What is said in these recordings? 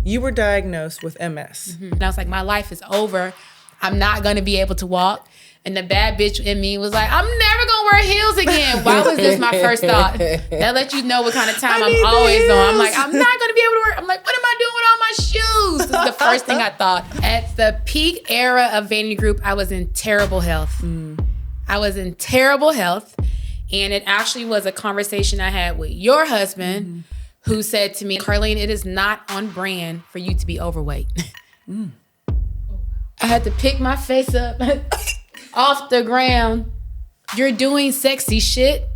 you were diagnosed with MS. And I was like, my life is over. I'm not going to be able to walk. And the bad bitch in me was like, I'm never going to wear heels again. Why was this my first thought? That lets you know what kind of time I'm always on. I'm like, I'm not going to be able to wear. I'm like, what am I doing with all my shoes? This is the first thing I thought. At the peak era of Vanity Group, I was in terrible health. I was in terrible health. And it actually was a conversation I had with your husband who said to me, Carlene, it is not on brand for you to be overweight. I had to pick my face up off the ground. You're doing sexy shit.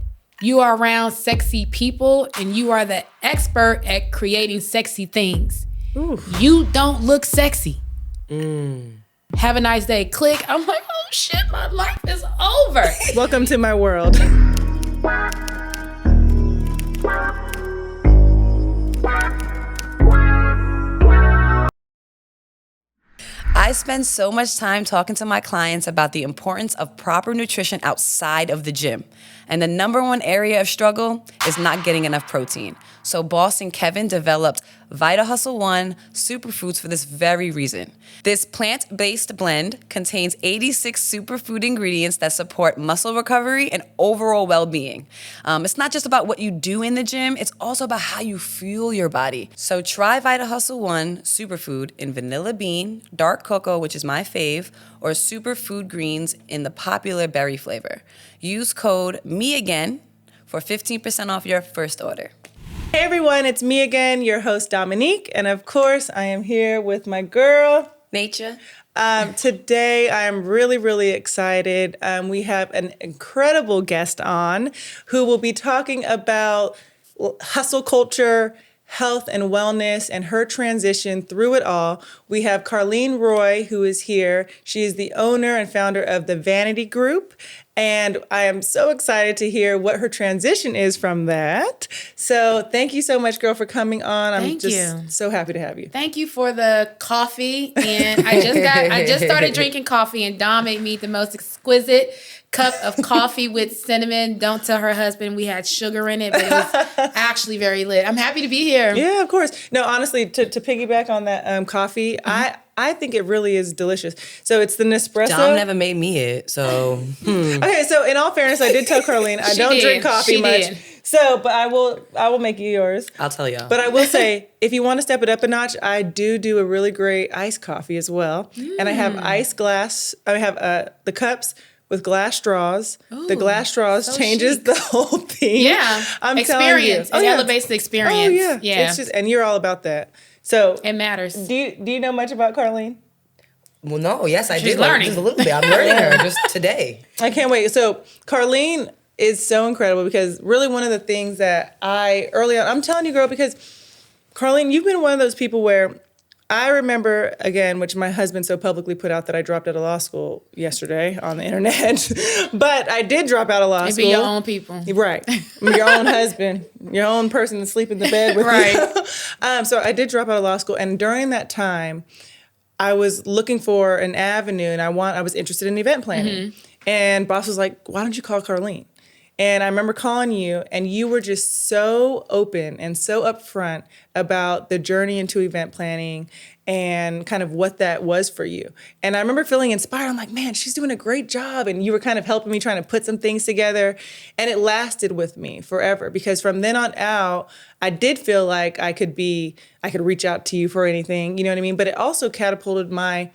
You are around sexy people and you are the expert at creating sexy things. Ooh. You don't look sexy. Have a nice day. Click. I'm like, oh shit, my life is over. Welcome to my world. I spend so much time talking to my clients about the importance of proper nutrition outside of the gym. And the number one area of struggle is not getting enough protein. So Boss and Kevin developed Vita Hustle 1 superfoods for this very reason. This plant-based blend contains 86 superfood ingredients that support muscle recovery and overall well-being. It's not just about what you do in the gym, it's also about how you fuel your body. So try Vita Hustle 1 superfood in vanilla bean, dark cocoa, which is my fave, or superfood greens in the popular berry flavor. Use code MEAGAIN for 15% off your first order. Hey everyone, it's me again, your host Dominique, and of course I am here with my girl, Naycha. Today I am really, really excited. We have an incredible guest on who will be talking about hustle culture, health and wellness, and her transition through it all. We have Karleen Roy, who is here. She is the owner and founder of the Vanity Group. And I am so excited to hear what her transition is from that. So thank you so much, girl, for coming on. I'm just so happy to have you. Thank you for the coffee. And I just started drinking coffee, and Dom made me the most exquisite cup of coffee with cinnamon. Don't tell her husband we had sugar in it, but it was actually very lit. I'm happy to be here. Yeah, of course. No, honestly, to piggyback on that coffee, I think it really is delicious. So it's the Nespresso. Dom never made me it, so. Okay, so in all fairness, I did tell Carlene I don't drink coffee much. So, but I will make you yours. I'll tell y'all. But I will say, if you want to step it up a notch, I do a really great iced coffee as well. And I have iced glass. I have the cups with glass straws. Ooh, the glass straws changes the whole thing. Yeah, I'm experience. Telling you. It elevates the experience. Oh yeah. It's just, and you're all about that. So it matters. Do you know much about Carlene? Well, no. Yes, I She's did. learning. Just a little bit. I'm learning her just today. I can't wait. So Carlene is so incredible because really one of the things that early on, I'm telling you, girl, because Carlene, you've been one of those people where I remember, again, which my husband so publicly put out that I dropped out of law school yesterday on the internet. But I did drop out of law school. Be your own people. Right. Your own husband, your own person to sleep in the bed with you. So I did drop out of law school. And during that time, I was looking for an avenue and I was interested in event planning. And boss was like, why don't you call Carlene? And I remember calling you, and you were just so open and so upfront about the journey into event planning and kind of what that was for you. And I remember feeling inspired. I'm like, man, she's doing a great job. And you were kind of helping me trying to put some things together. And it lasted with me forever because from then on out, I did feel like I could reach out to you for anything, you know what I mean? But it also catapulted my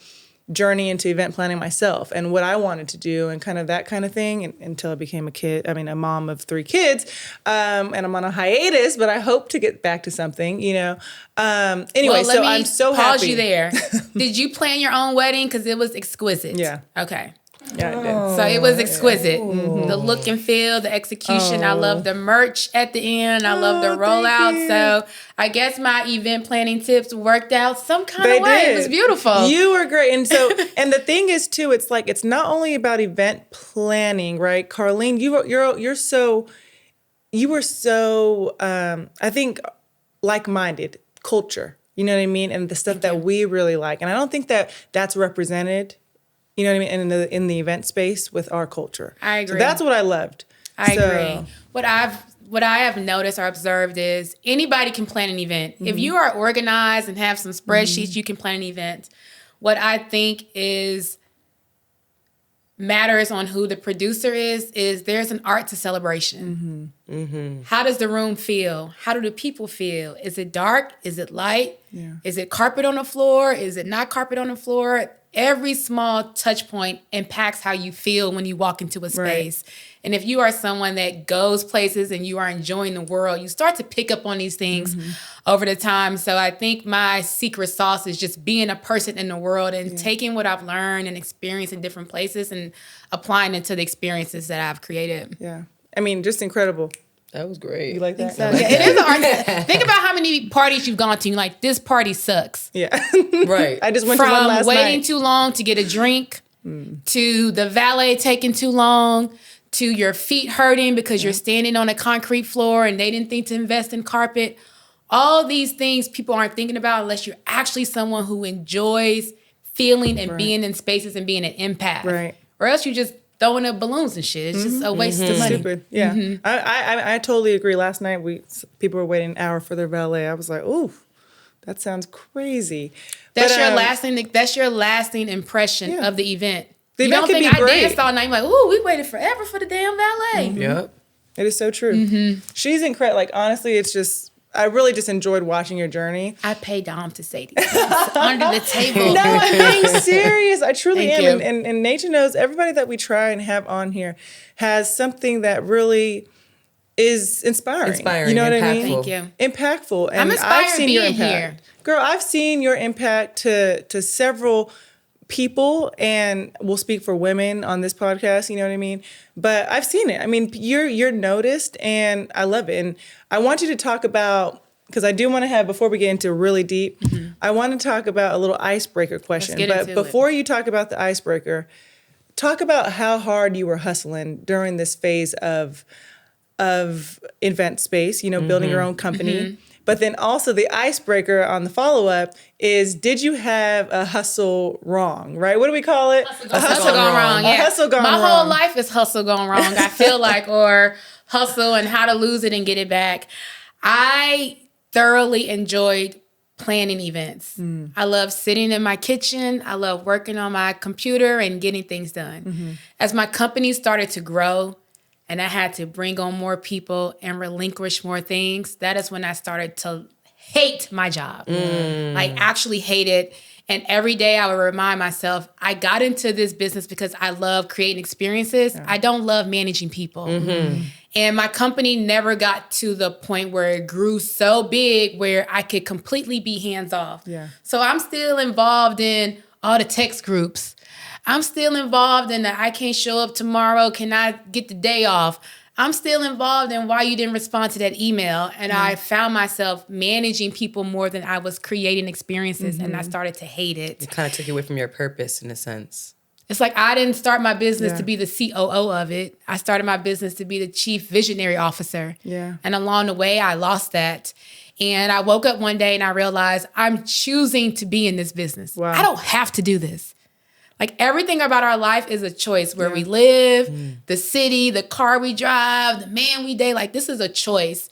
journey into event planning myself and what I wanted to do and kind of that kind of thing until I became a mom of 3 kids. And I'm on a hiatus, but I hope to get back to something, you know. Anyway, so I'm so happy. Pause you there. Did you plan your own wedding? Because it was exquisite. Yeah. Okay. Yeah, I did. So it was exquisite. The look and feel, the execution. I love the merch at the end. I love the rollout. So I guess my event planning tips worked out some kind of way. It was beautiful. You were great. And so, and the thing is too, it's like, it's not only about event planning, right? Carlene, you were so, I think, like-minded culture. You know what I mean? And the stuff that we really like. And I don't think that that's represented, you know what I mean, in the event space with our culture. I agree. So that's what I loved. I agree. what I have noticed or observed is anybody can plan an event. If you are organized and have some spreadsheets, you can plan an event. What I think is matters on who the producer is there's an art to celebration. How does the room feel? How do the people feel? Is it dark? Is it light? Yeah. Is it carpet on the floor? Is it not carpet on the floor? Every small touch point impacts how you feel when you walk into a space. Right. And if you are someone that goes places and you are enjoying the world, you start to pick up on these things over the time. So I think my secret sauce is just being a person in the world and taking what I've learned and experienced in different places and applying it to the experiences that I've created. Yeah. I mean, just incredible. That was great. You like that? So, yeah, it is an art. Think about how many parties you've gone to. You're like, this party sucks. Yeah. Right. I just went to one last From waiting night. too long to get a drink, to the valet taking too long, to your feet hurting because you're standing on a concrete floor and they didn't think to invest in carpet. All these things people aren't thinking about unless you're actually someone who enjoys feeling and being in spaces and being an empath. Right. Or else you just throwing up balloons and shit. It's just a waste of money. Stupid. Yeah. I totally agree. Last night people were waiting an hour for their valet. I was like, ooh, that sounds crazy. That's But, That's your lasting impression of the event. The You event don't could think be I great. danced all night. You're like, ooh, we waited forever for the damn valet. Yep. It is so true. She's incredible. Like, honestly, it's just, I really just enjoyed watching your journey. I pay Dom to say these things under the table. No, I'm being serious. I truly Thank am. you. And Naycha knows everybody that we try and have on here has something that really is inspiring. You know what I mean? Thank you. Impactful. And I'm inspired I've seen your being impact. here. Girl, I've seen your impact to several people, and we'll speak for women on this podcast, you know what I mean? But I've seen it. I mean, you're noticed, and I love it. And I want you to talk about, because I do want to have, before we get into really deep, I want to talk about a little icebreaker question. Let's get But into before you talk about the icebreaker, talk about how hard you were hustling during this phase of event space, you know, building your own company. But then also the icebreaker on the follow-up is, did you have a hustle wrong, right? What do we call it? A hustle gone wrong. Yeah. A hustle gone My wrong. whole life is hustle gone wrong. I feel like, or hustle and how to lose it and get it back. I thoroughly enjoyed planning events. I love sitting in my kitchen. I love working on my computer and getting things done. As my company started to grow, and I had to bring on more people and relinquish more things, that is when I started to hate my job. Like, actually hate it. And every day I would remind myself, I got into this business because I love creating experiences. I don't love managing people. And my company never got to the point where it grew so big where I could completely be hands off. So I'm still involved in all the text groups. I'm still involved in the I can't show up tomorrow. Can I get the day off? I'm still involved in why you didn't respond to that email. And I found myself managing people more than I was creating experiences. And I started to hate it. It kind of took you away from your purpose in a sense. It's like I didn't start my business to be the COO of it. I started my business to be the chief visionary officer. And along the way, I lost that. And I woke up one day and I realized I'm choosing to be in this business. I don't have to do this. Like, everything about our life is a choice. Where we live, the city, the car we drive, the man we date. Like, this is a choice.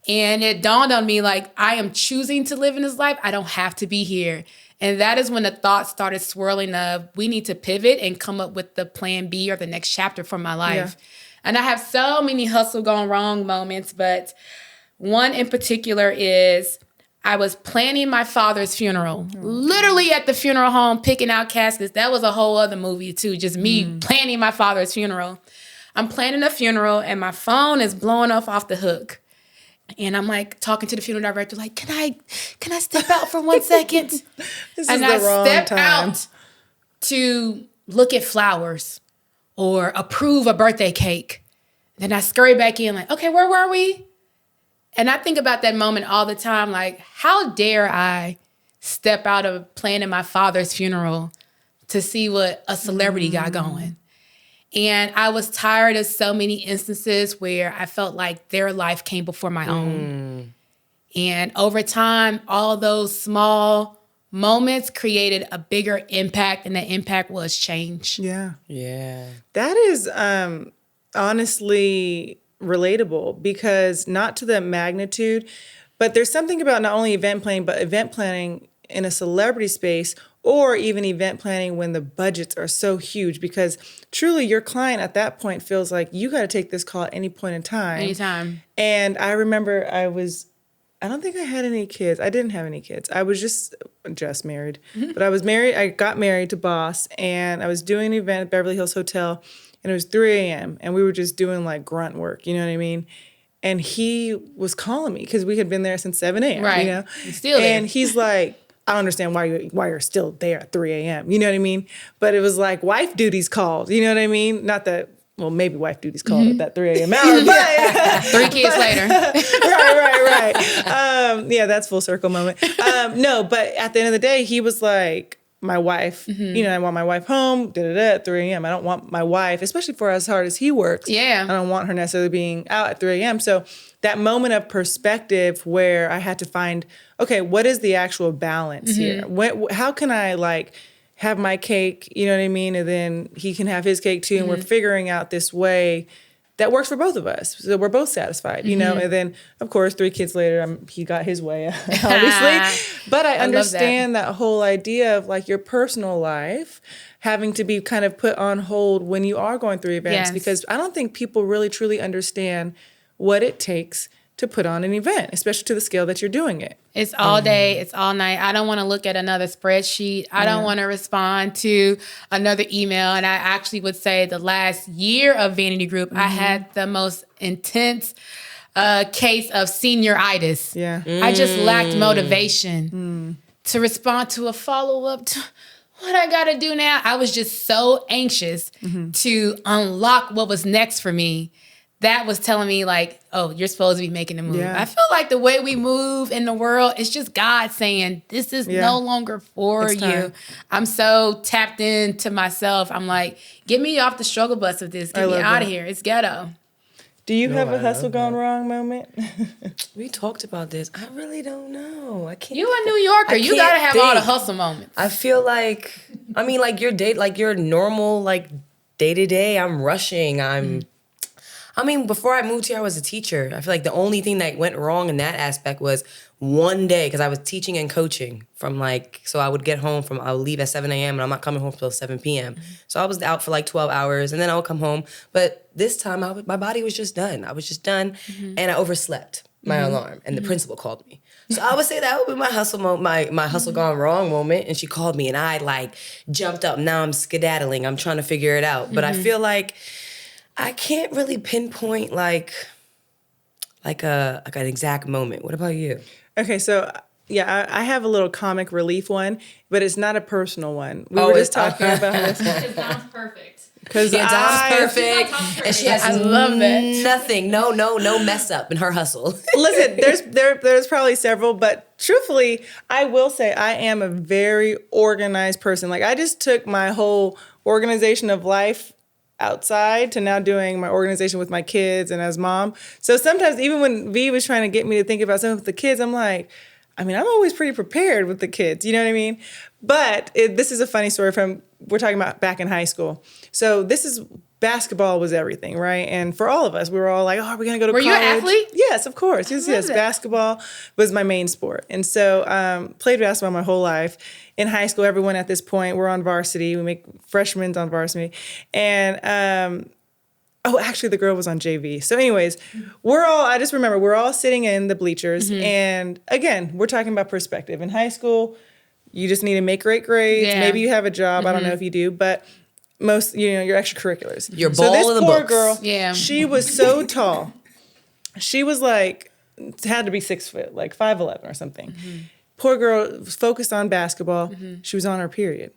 And it dawned on me, like, I am choosing to live in this life. I don't have to be here. And that is when the thoughts started swirling of, we need to pivot and come up with the plan B or the next chapter for my life. And I have so many hustle gone wrong moments, but one in particular is, I was planning my father's funeral, literally at the funeral home, picking out caskets. That was a whole other movie too, just me planning my father's funeral. I'm planning a funeral and my phone is blowing off the hook. And I'm like talking to the funeral director, like, can I step out for 1 second? This and is the wrong step time. out to look at flowers or approve a birthday cake. Then I scurry back in like, okay, where were we? And I think about that moment all the time, like, how dare I step out of planning my father's funeral to see what a celebrity got going? And I was tired of so many instances where I felt like their life came before my own. And over time, all those small moments created a bigger impact, and that impact was change. Yeah. Yeah. That is honestly relatable because not to the magnitude, but there's something about not only event planning, but event planning in a celebrity space or even event planning when the budgets are so huge because truly your client at that point feels like you got to take this call at any point in time. Anytime. And I remember I don't think I had any kids. I didn't have any kids. I was just married. But I was married. I got married to Boss and I was doing an event at Beverly Hills Hotel and it was 3 a.m. and we were just doing like grunt work. You know what I mean? And he was calling me because we had been there since 7 a.m. Right. You know? Still there. And he's like, I don't understand why you're still there at 3 a.m. You know what I mean? But it was like wife duties called. You know what I mean? Not that, well, maybe wife duties called at that 3 a.m. hour, but 3 kids later. right. Yeah, that's full circle moment. No, but at the end of the day, he was like, my wife, you know, I want my wife home, at 3 a.m. I don't want my wife, especially for as hard as he works. Yeah. I don't want her necessarily being out at 3 a.m. So that moment of perspective where I had to find, okay, what is the actual balance here? How can I like have my cake, you know what I mean? And then he can have his cake too. And we're figuring out this way that works for both of us. So we're both satisfied, you know? And then, of course, 3 kids later, he got his way, obviously. But I understand that whole idea of like your personal life having to be kind of put on hold when you are going through events because I don't think people really truly understand what it takes to put on an event, especially to the scale that you're doing it. It's all day. It's all night. I don't want to look at another spreadsheet. I don't want to respond to another email. And I actually would say the last year of Vanity Group, I had the most intense case of senioritis. Yeah. I just lacked motivation to respond to a follow-up. What I got to do now? I was just so anxious to unlock what was next for me. That was telling me like, oh, you're supposed to be making a move. Yeah. I feel like the way we move in the world, it's just God saying, this is no longer for It's you. time. I'm so tapped into myself. I'm like, get me off the struggle bus of this. Get me out of here. It's ghetto. Do you have a hustle gone wrong moment? We talked about this. I really don't know. I can't. You a New Yorker. You got to have all the hustle moments. I feel like, I mean, like your normal, like day to day, I'm rushing. I mean, before I moved here, I was a teacher. I feel like the only thing that went wrong in that aspect was one day, because I was teaching and coaching so I would I would leave at 7 a.m. and I'm not coming home till 7 p.m. So I was out for like 12 hours and then I would come home. But this time my body was just done. I was just done and I overslept my alarm and the principal called me. So I would say that would be my hustle my hustle gone wrong moment. And she called me and I like jumped up. Now I'm skedaddling. I'm trying to figure it out. But I feel like I can't really pinpoint like an exact moment. What about you? Okay, so yeah, I have a little comic relief one, but it's not a personal one. We were just talking about this. Because Dom's perfect. Because Dom's perfect, and she has nothing, no mess up in her hustle. Listen, there's probably several, but truthfully, I will say I am a very organized person. Like I just took my whole organization of life outside to now doing my organization with my kids and as mom. So sometimes even when V was trying to get me to think about something with the kids, I'm like, I mean, I'm always pretty prepared with the kids, you know what I mean? But this is a funny story we're talking about back in high school. So basketball was everything, right? And for all of us, we were all like, oh, are we going to go to college? Were you an athlete? Yes, of course. Yes. Basketball was my main sport. And so played basketball my whole life. In high school, everyone at this point, we're on varsity. We make freshmen on varsity. And actually the girl was on JV. So anyways, I just remember we're all sitting in the bleachers. And again, we're talking about perspective. In high school, you just need to make great grades. Yeah. Maybe you have a job. I don't know if you do, but most, your extracurriculars. Your ball of the books. Girl, she was so tall. She was like, had to be 6 foot, like 5'11" or something. Poor girl was focused on basketball. She was on her period.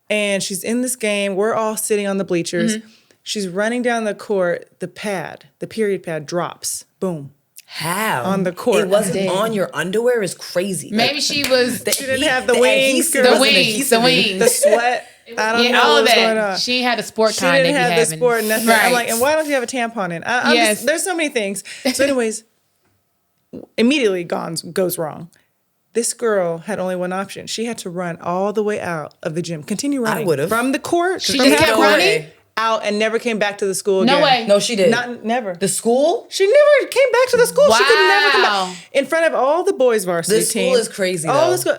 And she's in this game. We're all sitting on the bleachers. She's running down the court. The period pad drops. Boom. How? On the court. It wasn't on your underwear is crazy. Maybe she was... She didn't have the wings. The wings. The sweat. I don't know what was going on. She had a sport kind. She didn't have the sport. Nothing. Right. I'm like, and why don't you have a tampon in? Yes. There's so many things. So anyways, immediately goes wrong. This girl had only one option. She had to run all the way out of the gym. Continue running. I would have. From the court. She just kept running? out and never came back to the school again. No way. No, she did. Never. The school? She never came back to the school. She could never come Wow. back. In front of all the boys varsity The team. school is crazy, All though. the school.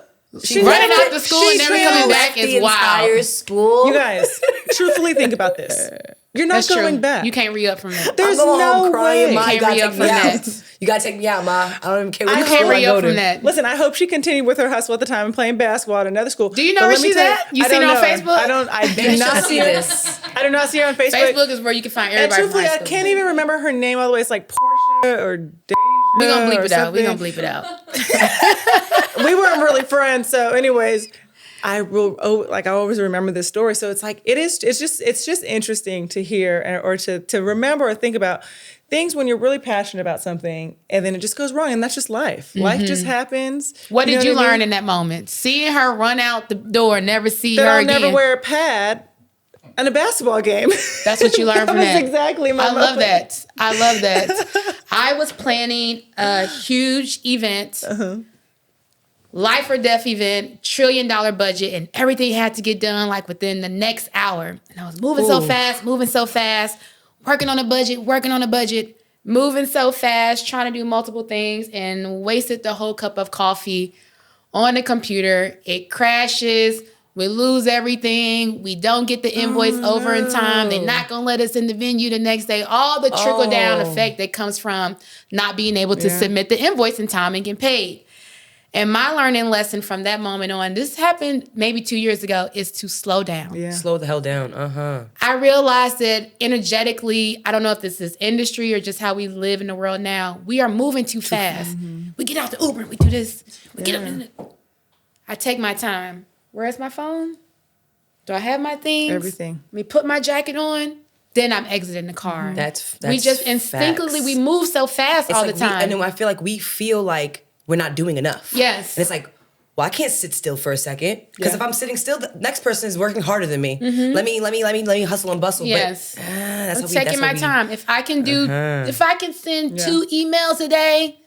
running out the school and never coming back the is wild. entire school. You guys, truthfully think about this. You're not That's going true. back. You can't re-up from that. There's I'm going no home crying. way. Ma, You you can't gotta re-up take me from out. that. You gotta take me out, Ma. I don't even care what You school can't I re-up go to. from that. Listen, I hope she continued with her hustle at the time and playing basketball at another school. Do you know But where let me she's tell at? You I seen don't her on know. Facebook? I do Maybe not she'll see see her. this. I do not see her on Facebook. Facebook is where you can find everybody And truthfully, from high I school. can't even remember her name all the way. It's like Portia or Deja. We're going to bleep or it out. We're something. going to bleep it out. We weren't really friends. So, anyways, I always remember this story. So it's like it's just interesting to hear or to remember or think about things when you're really passionate about something and then it just goes wrong, and that's just life. Mm-hmm. Life just happens. What did know you what I learn mean? in that moment? Seeing her run out the door, never see That her I'll again. never wear a pad in a basketball game. That's what you learned from that. was exactly my I love moment. that. I love that. I was planning a huge event, life or death event, $1 trillion budget, and everything had to get done like within the next hour. And I was moving so fast, working on a budget, moving so fast, trying to do multiple things, and wasted the whole cup of coffee on the computer. It crashes. We lose everything. We don't get the invoice over in time. They're not going to let us in the venue the next day. All the trickle-down effect that comes from not being able to submit the invoice in time and get paid. And my learning lesson from that moment on, this happened maybe 2 years ago, is to slow down. Yeah. Slow the hell down. I realized that energetically, I don't know if this is industry or just how we live in the world now, we are moving too fast. We get out the Uber, we do this. We get up. I take my time. Where's my phone? Do I have my things? Everything. Let me put my jacket on. Then I'm exiting the car. That's we just instinctively, facts. we move so fast all like the time. and then I feel like we feel like we're not doing enough. Yes. And it's like, well, I can't sit still for a second because Yeah. if I'm sitting still, the next person is working harder than me. Let me hustle and bustle. Yes. But, that's I'm how we- taking that's my how we- time. If I can do, if I can send 2 emails a day,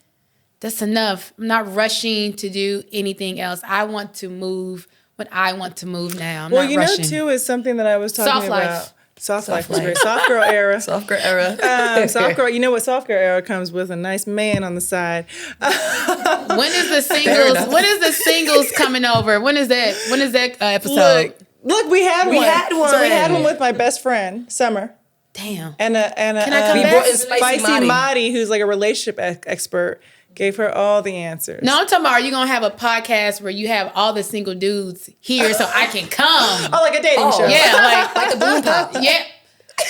that's enough. I'm not rushing to do anything else. I want to move when I want to move now. I'm Well, not you rushing. know, too, is something that I was talking Soft about. life. Soft life was great. Soft girl era. Soft girl era. Soft girl. You know what? Soft girl era comes with a nice man on the side. When is the singles? When is the singles coming over? When is that? When is that episode? Look, we had one. had So we had one. one with my best friend, Summer, Damn. and a Can I come We back? brought in Spicy Spicy Madi. Madi, who's like a relationship expert, gave her all the answers. No, I'm talking about, are you gonna have a podcast where you have all the single dudes here so I can come? Oh, like a dating show. Yeah, Like the balloon pop. yeah.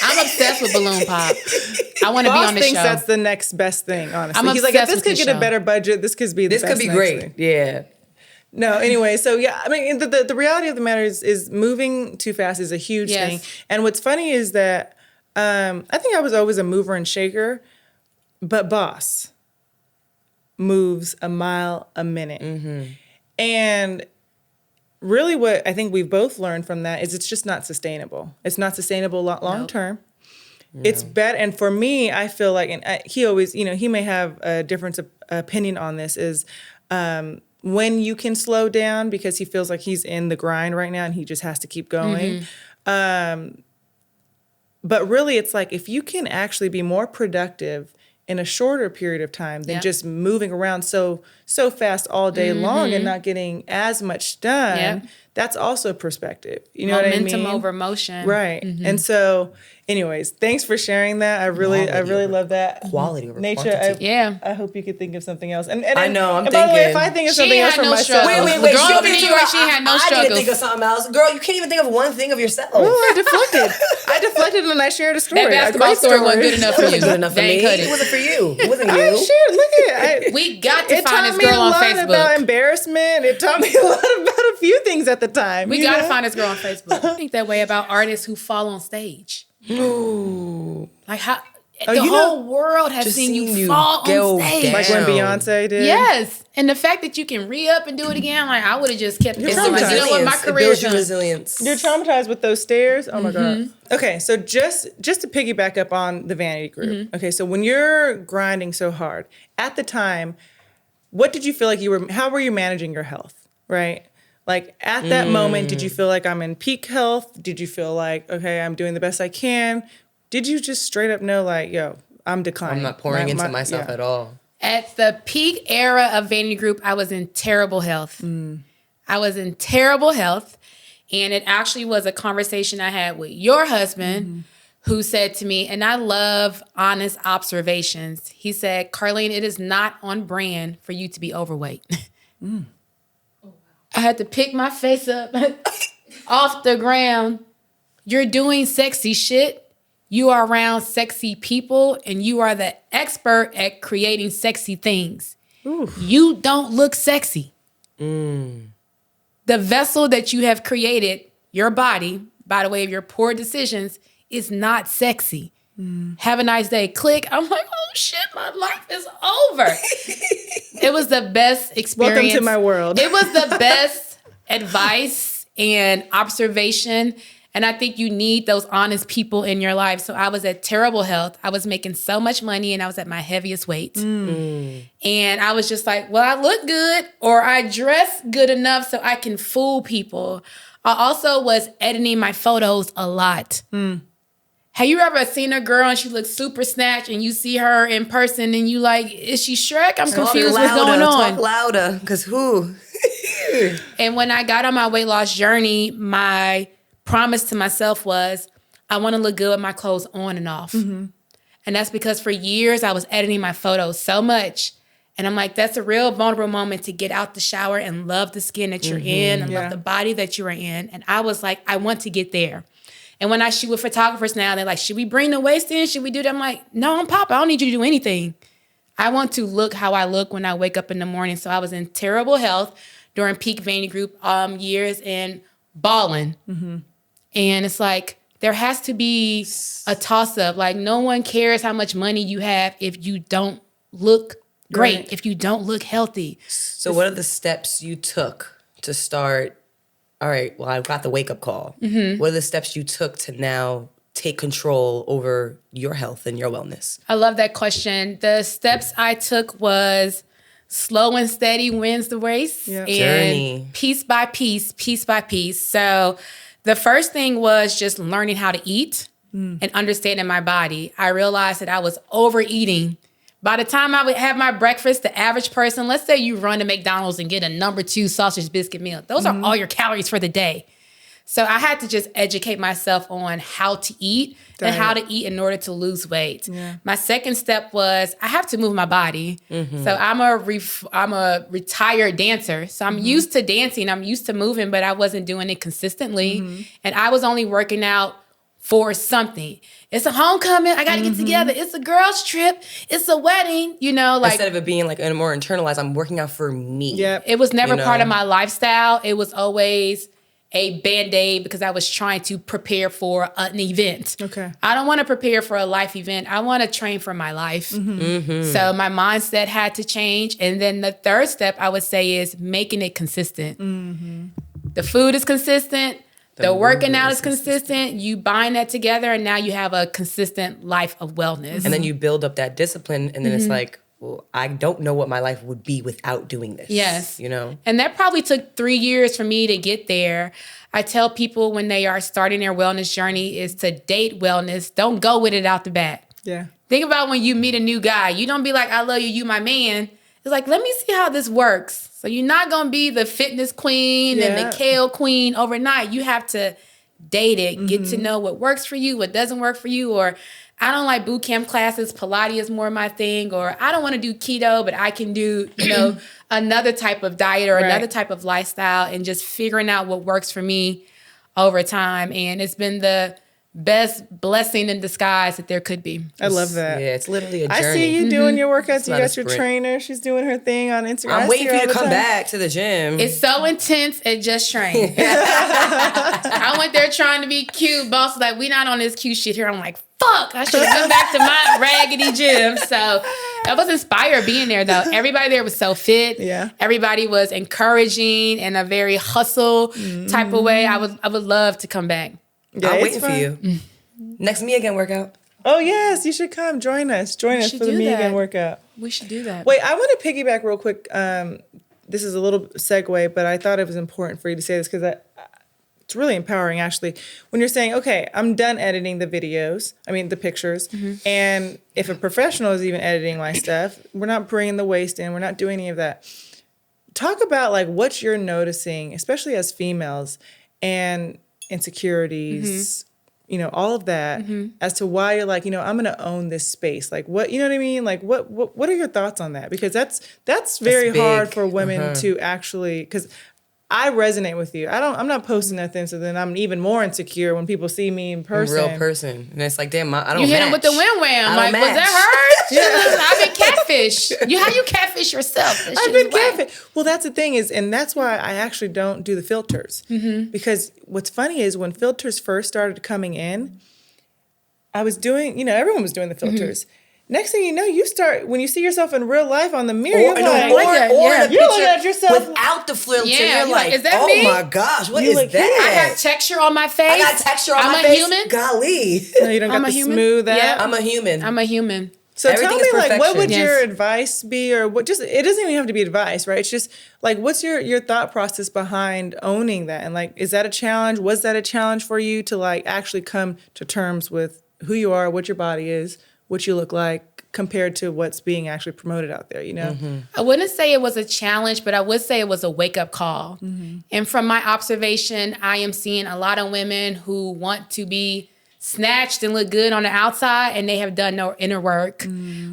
I'm obsessed with Balloon Pop. I want to be Boss on the thinks show. that's the next best thing, honestly. I'm He's like, if obsessed this with could this get a show. better budget, this could be the This best could be next great. thing. Yeah. No, anyway, so yeah, I mean, the reality of the matter is moving too fast is a huge Yes. thing. And what's funny is that I think I was always a mover and shaker, but Boss moves a mile a minute. And really what I think we've both learned from that is it's just not sustainable. It's not sustainable long term. It's better. And for me, I feel like, and he always, he may have a different opinion on this, is when you can slow down because he feels like he's in the grind right now and he just has to keep going. But really, it's like if you can actually be more productive in a shorter period of time than just moving around so fast all day long and not getting as much done, Yep. that's also perspective. You know what I mean? Momentum over motion. Right. And so, anyways, thanks for sharing that. I really love that. Quality over Naycha, quantity. Yeah. I hope you could think of something else. And I know, I'm and by the way, if thinking. I think of She something ain't else had for no myself. struggles. Wait. Girl, She Dominique, she had no I struggles. didn't think of something else. Girl, you can't even think of one thing of yourself. Oh, I deflected and I shared a story. That a basketball great story wasn't good enough for It you. wasn't good enough for They ain't me. cut It wasn't for you. It wasn't I you. shared. Look at it. We got to It find taught this me a girl on lot about Facebook. embarrassment. It taught me a lot about a few things at the time. We you got to know? find this girl on Facebook. I think that way about artists who fall on stage. Like how the you know- whole world has Just seen seen you you fall go on stage. down. Like when Beyonce did. Yes, and the fact that you can re-up and do it again, like I would have just kept You're this. It's the traumatized. You know what, my resilience. It career builds is your done. resilience. You're traumatized with those stairs? Oh my Mm-hmm. God. Okay, so just to piggyback up on the Vanity Group. Mm-hmm. Okay, so when you're grinding so hard, at the time, what did you feel like how were you managing your health, right? Like at that moment, did you feel like I'm in peak health? Did you feel like, okay, I'm doing the best I can? Did you just straight up know like, yo, I'm declining? I'm not pouring into myself at all. At the peak era of Vanity Group, I was in terrible health. I was in terrible health. And it actually was a conversation I had with your husband who said to me, and I love honest observations. He said, Carlene, it is not on brand for you to be overweight. I had to pick my face up off the ground. You're doing sexy shit. You are around sexy people and you are the expert at creating sexy things. Ooh. You don't look sexy. The vessel that you have created, your body, by the way of your poor decisions, is not sexy. Have a nice day. Click. I'm like, oh shit, my life is over. It was the best experience. Welcome to my world. It was the best advice and observation. And I think you need those honest people in your life. So I was at terrible health. I was making so much money and I was at my heaviest weight. And I was just like, well, I look good or I dress good enough so I can fool people. I also was editing my photos a lot. Have you ever seen a girl and she looks super snatched and you see her in person and you like, is she Shrek? I'm confused what's going on. Talk louder, because who? And when I got on my weight loss journey, my promise to myself was, I want to look good with my clothes on and off. And that's because for years I was editing my photos so much. And I'm like, that's a real vulnerable moment to get out the shower and love the skin that you're in and love the body that you are in. And I was like, I want to get there. And when I shoot with photographers now, they're like, should we bring the waist in? Should we do that? I'm like, no, I'm Papa. I don't need you to do anything. I want to look how I look when I wake up in the morning. So I was in terrible health during peak Vanity Group years and balling. And it's like, there has to be a toss-up. Like, no one cares how much money you have if you don't look great, if you don't look healthy. So what are the steps you took to start? All right, well, I got the wake-up call. What are the steps you took to now take control over your health and your wellness? I love that question. The steps I took was slow and steady wins the race. And journey. Piece by piece, piece by piece. So the first thing was just learning how to eat and understanding my body. I realized that I was overeating. By the time I would have my breakfast, the average person, let's say you run to McDonald's and get a number 2 sausage biscuit meal. Those are all your calories for the day. So I had to just educate myself on how to eat and how to eat in order to lose weight. My second step was I have to move my body. So I'm a retired dancer. So I'm used to dancing. I'm used to moving, but I wasn't doing it consistently. And I was only working out for something. It's a homecoming. I got to get together. It's a girls' trip. It's a wedding. You know, like instead of it being like more internalized, I'm working out for me. It was never part of my lifestyle. It was always a Band-Aid because I was trying to prepare for an event. I don't want to prepare for a life event. I want to train for my life. So my mindset had to change. And then the third step I would say is making it consistent. The food is consistent. The working out is consistent. You bind that together and now you have a consistent life of wellness. And then you build up that discipline and then it's like, well, I don't know what my life would be without doing this. Yes. You know? And that probably took 3 years for me to get there. I tell people when they are starting their wellness journey is to date wellness. Don't go with it out the bat. Think about when you meet a new guy. You don't be like, I love you, you my man. It's like, let me see how this works. So you're not going to be the fitness queen and the kale queen overnight. You have to date it, get to know what works for you, what doesn't work for you, or I don't like boot camp classes. Pilates is more my thing, or I don't want to do keto, but I can do, another type of diet or another type of lifestyle and just figuring out what works for me over time. And it's been the best blessing in disguise that there could be. I love that. Yeah, it's literally a journey. I see you doing your workouts. It's you not a got your sprint. trainer. She's doing her thing on Instagram. I'm waiting for you to come back to the gym. It's so intense at Just Train. I went there trying to be cute. Boss was like, we not on this cute shit here. I'm like, fuck, I should have went back to my raggedy gym. So I was inspired being there, though. Everybody there was so fit. Everybody was encouraging in a very hustle type of way. I would love to come back. I'm waiting for you. Next Me Again workout. Oh, yes. You should come. Join us. Join us for the Me Again workout. We should do that. Wait, I want to piggyback real quick. this is a little segue, but I thought it was important for you to say this because it's really empowering, actually. When you're saying, okay, I'm done editing the the pictures. And if a professional is even editing my stuff, we're not bringing the waste in. We're not doing any of that. Talk about like what you're noticing, especially as females, and insecurities, all of that, as to why you're like, I'm going to own this space. Like what, you know what I mean? Like what are your thoughts on that? Because that's very hard for women to actually, because I resonate with you. I'm not posting nothing, so then I'm even more insecure when people see me in person. In real person. And it's like, damn, I don't You hit match. him with the wham-wham. Like, match. was that her? I've been catfish. How you catfish yourself? I've been catfish. Well, that's the thing is, and that's why I actually don't do the filters. Because what's funny is when filters first started coming in, I was doing, everyone was doing the filters. Next thing you know, when you see yourself in real life on the mirror, you're like, the you're looking at yourself without the filter. Yeah, you're like, is that oh me? my gosh, what You is look that? I got texture on my face. I got texture on I'm my a face. human. Golly. No, you don't got I'm the a human. smooth out. Yeah. I'm a human. I'm a human. So Everything tell me, is like, what perfection. would your Yes. advice be, or what? Just it doesn't even have to be advice, right? It's just like, what's your thought process behind owning that, and like, is that a challenge? Was that a challenge for you to like actually come to terms with who you are, what your body is, what you look like, compared to what's being actually promoted out there? I wouldn't say it was a challenge, but I would say it was a wake-up call. And from my observation, I am seeing a lot of women who want to be snatched and look good on the outside, and they have done no inner work.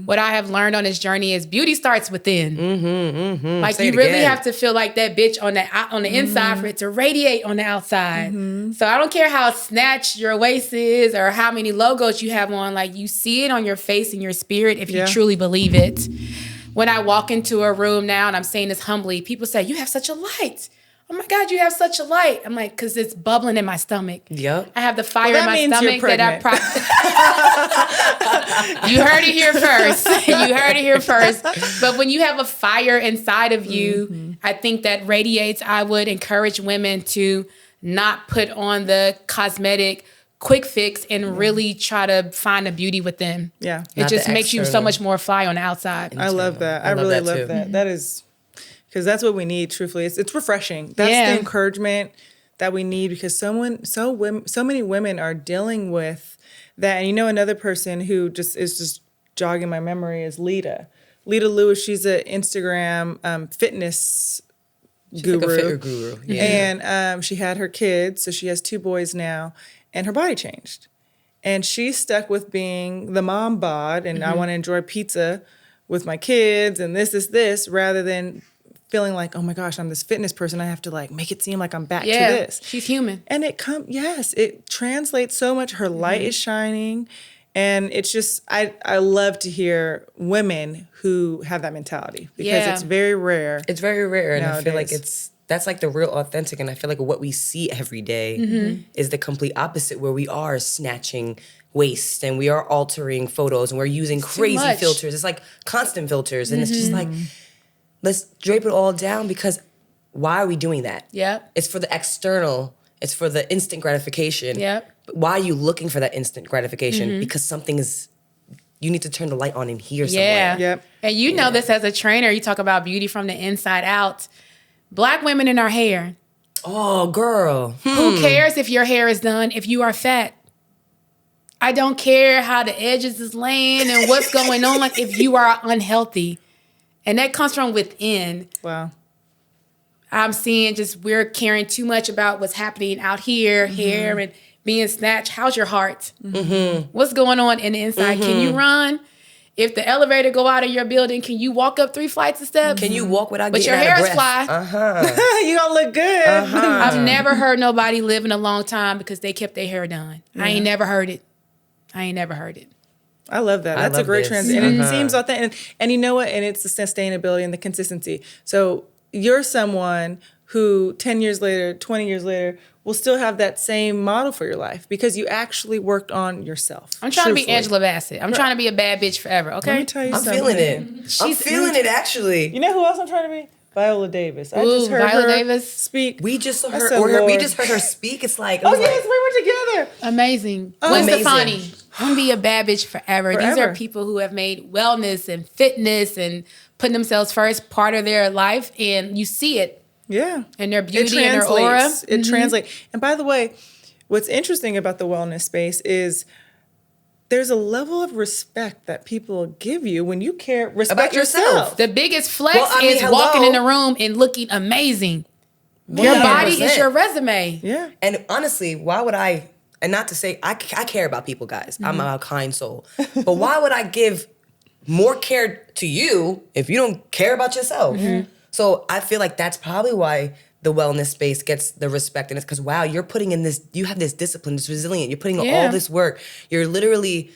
What I have learned on this journey is beauty starts within. Like Say you it really again. have to feel like that bitch on the inside for it to radiate on the outside. So I don't care how snatched your waist is or how many logos you have on. Like you see it on your face and your spirit if you truly believe it. When I walk into a room now, and I'm saying this humbly, people say, "You have such a light. Oh my God, you have such a light." I'm like, because it's bubbling in my stomach. Yep. I have the fire Well, in that my means you're stomach You heard it here first. You heard it here first. But when you have a fire inside of you, I think that radiates. I would encourage women to not put on the cosmetic quick fix and really try to find the beauty within. Yeah. It Not just the makes you so external. much more fly on the outside. I love that. I love really that love too. that. That is, because that's what we need. Truthfully, it's refreshing. That's the encouragement that we need, because so many women are dealing with that. And another person who is just jogging my memory is Lita Lewis. She's an Instagram fitness guru. Like a fitter guru. Yeah. And she had her kids, so she has 2 boys now, and her body changed. And she's stuck with being the mom bod, and I want to enjoy pizza with my kids, and this, rather than feeling like, oh my gosh, I'm this fitness person. I have to like make it seem like I'm back to this. She's human. And it translates so much. Her light is shining. And it's just, I love to hear women who have that mentality, because it's very rare. It's very rare. And I feel like nowadays. that's like the real authentic. And I feel like what we see every day is the complete opposite, where we are snatching waste and we are altering photos and we're using crazy much. filters. It's like constant filters. And it's just like, let's drape it all down, because why are we doing that? Yep. It's for the external. It's for the instant gratification. Yep. But why are you looking for that instant gratification? Because you need to turn the light on in here somewhere. Yeah. Yep. And you know this as a trainer, you talk about beauty from the inside out. Black women in our hair. Oh, girl. Who cares if your hair is done if you are fat? I don't care how the edges is laying and what's going on, like if you are unhealthy. And that comes from within. Wow. I'm seeing we're caring too much about what's happening out here, here, and being snatched. How's your heart? What's going on in the inside? Can you run? If the elevator go out of your building, can you walk up 3 flights of steps? Can you walk without But getting your out hair of is breath? fly. You gonna look good. I've never heard nobody living a long time because they kept their hair done. I ain't never heard it. I love that. I That's a love great this. transition. And it seems authentic. And you know what? And it's the sustainability and the consistency. So you're someone who 10 years later, 20 years later, will still have that same model for your life, because you actually worked on yourself. I'm trying to be Truthfully. Angela Bassett. I'm trying to be a bad bitch forever, okay? Let me tell you I'm something. feeling it. I'm feeling it, actually. You know who else I'm trying to be? Viola Davis. I Ooh, just heard Viola her Davis. speak. We just saw I her, said, we Lord. just heard her speak. It's like, Oh, yes, we were together. Amazing. Gwen Amazing. Stefani. I'm gonna be a bad bitch forever. These are Forever. people who have made wellness and fitness and putting themselves first part of their life, and you see it. Yeah. And their beauty and their aura. It translates. And by the way, what's interesting about the wellness space is there's a level of respect that people give you when you respect about yourself. The biggest flex is walking in the room and looking amazing. 100%. Your body is your resume. Yeah. And honestly, why would I, and not to say, I care about people, guys. I'm a kind soul. But why would I give more care to you if you don't care about yourself? So I feel like that's probably why the wellness space gets the respect, and it's because, wow, you're putting in this, you have this discipline, this resilient, you're putting in all this work. You're literally,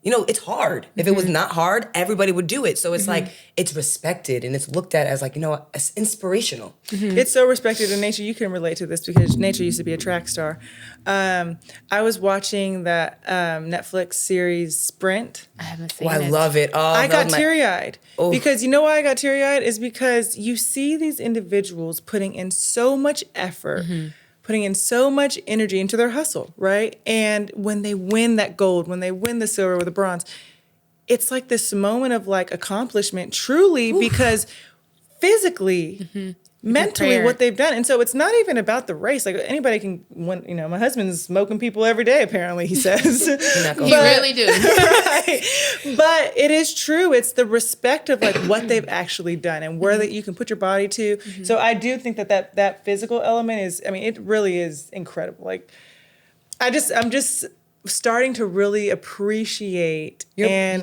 it's hard. If it was not hard, everybody would do it. So it's like, it's respected and it's looked at as like, it's inspirational. It's so respected. And Naycha, you can relate to this because Naycha used to be a track star. I was watching that Netflix series Sprint. I haven't seen it. I love it. Oh, I got teary-eyed. Because you know why I got teary-eyed? Is because you see these individuals putting in so much effort, putting in so much energy into their hustle, right? And when they win that gold, when they win the silver or the bronze, it's like this moment of like accomplishment truly because physically, mentally what they've done. And so it's not even about the race. Like anybody can, my husband's smoking people every day, apparently, he says. You really do. Right. But it is true. It's the respect of like what they've actually done and where that you can put your body to. So I do think that physical element is, it really is incredible. Like I'm just starting to really appreciate What are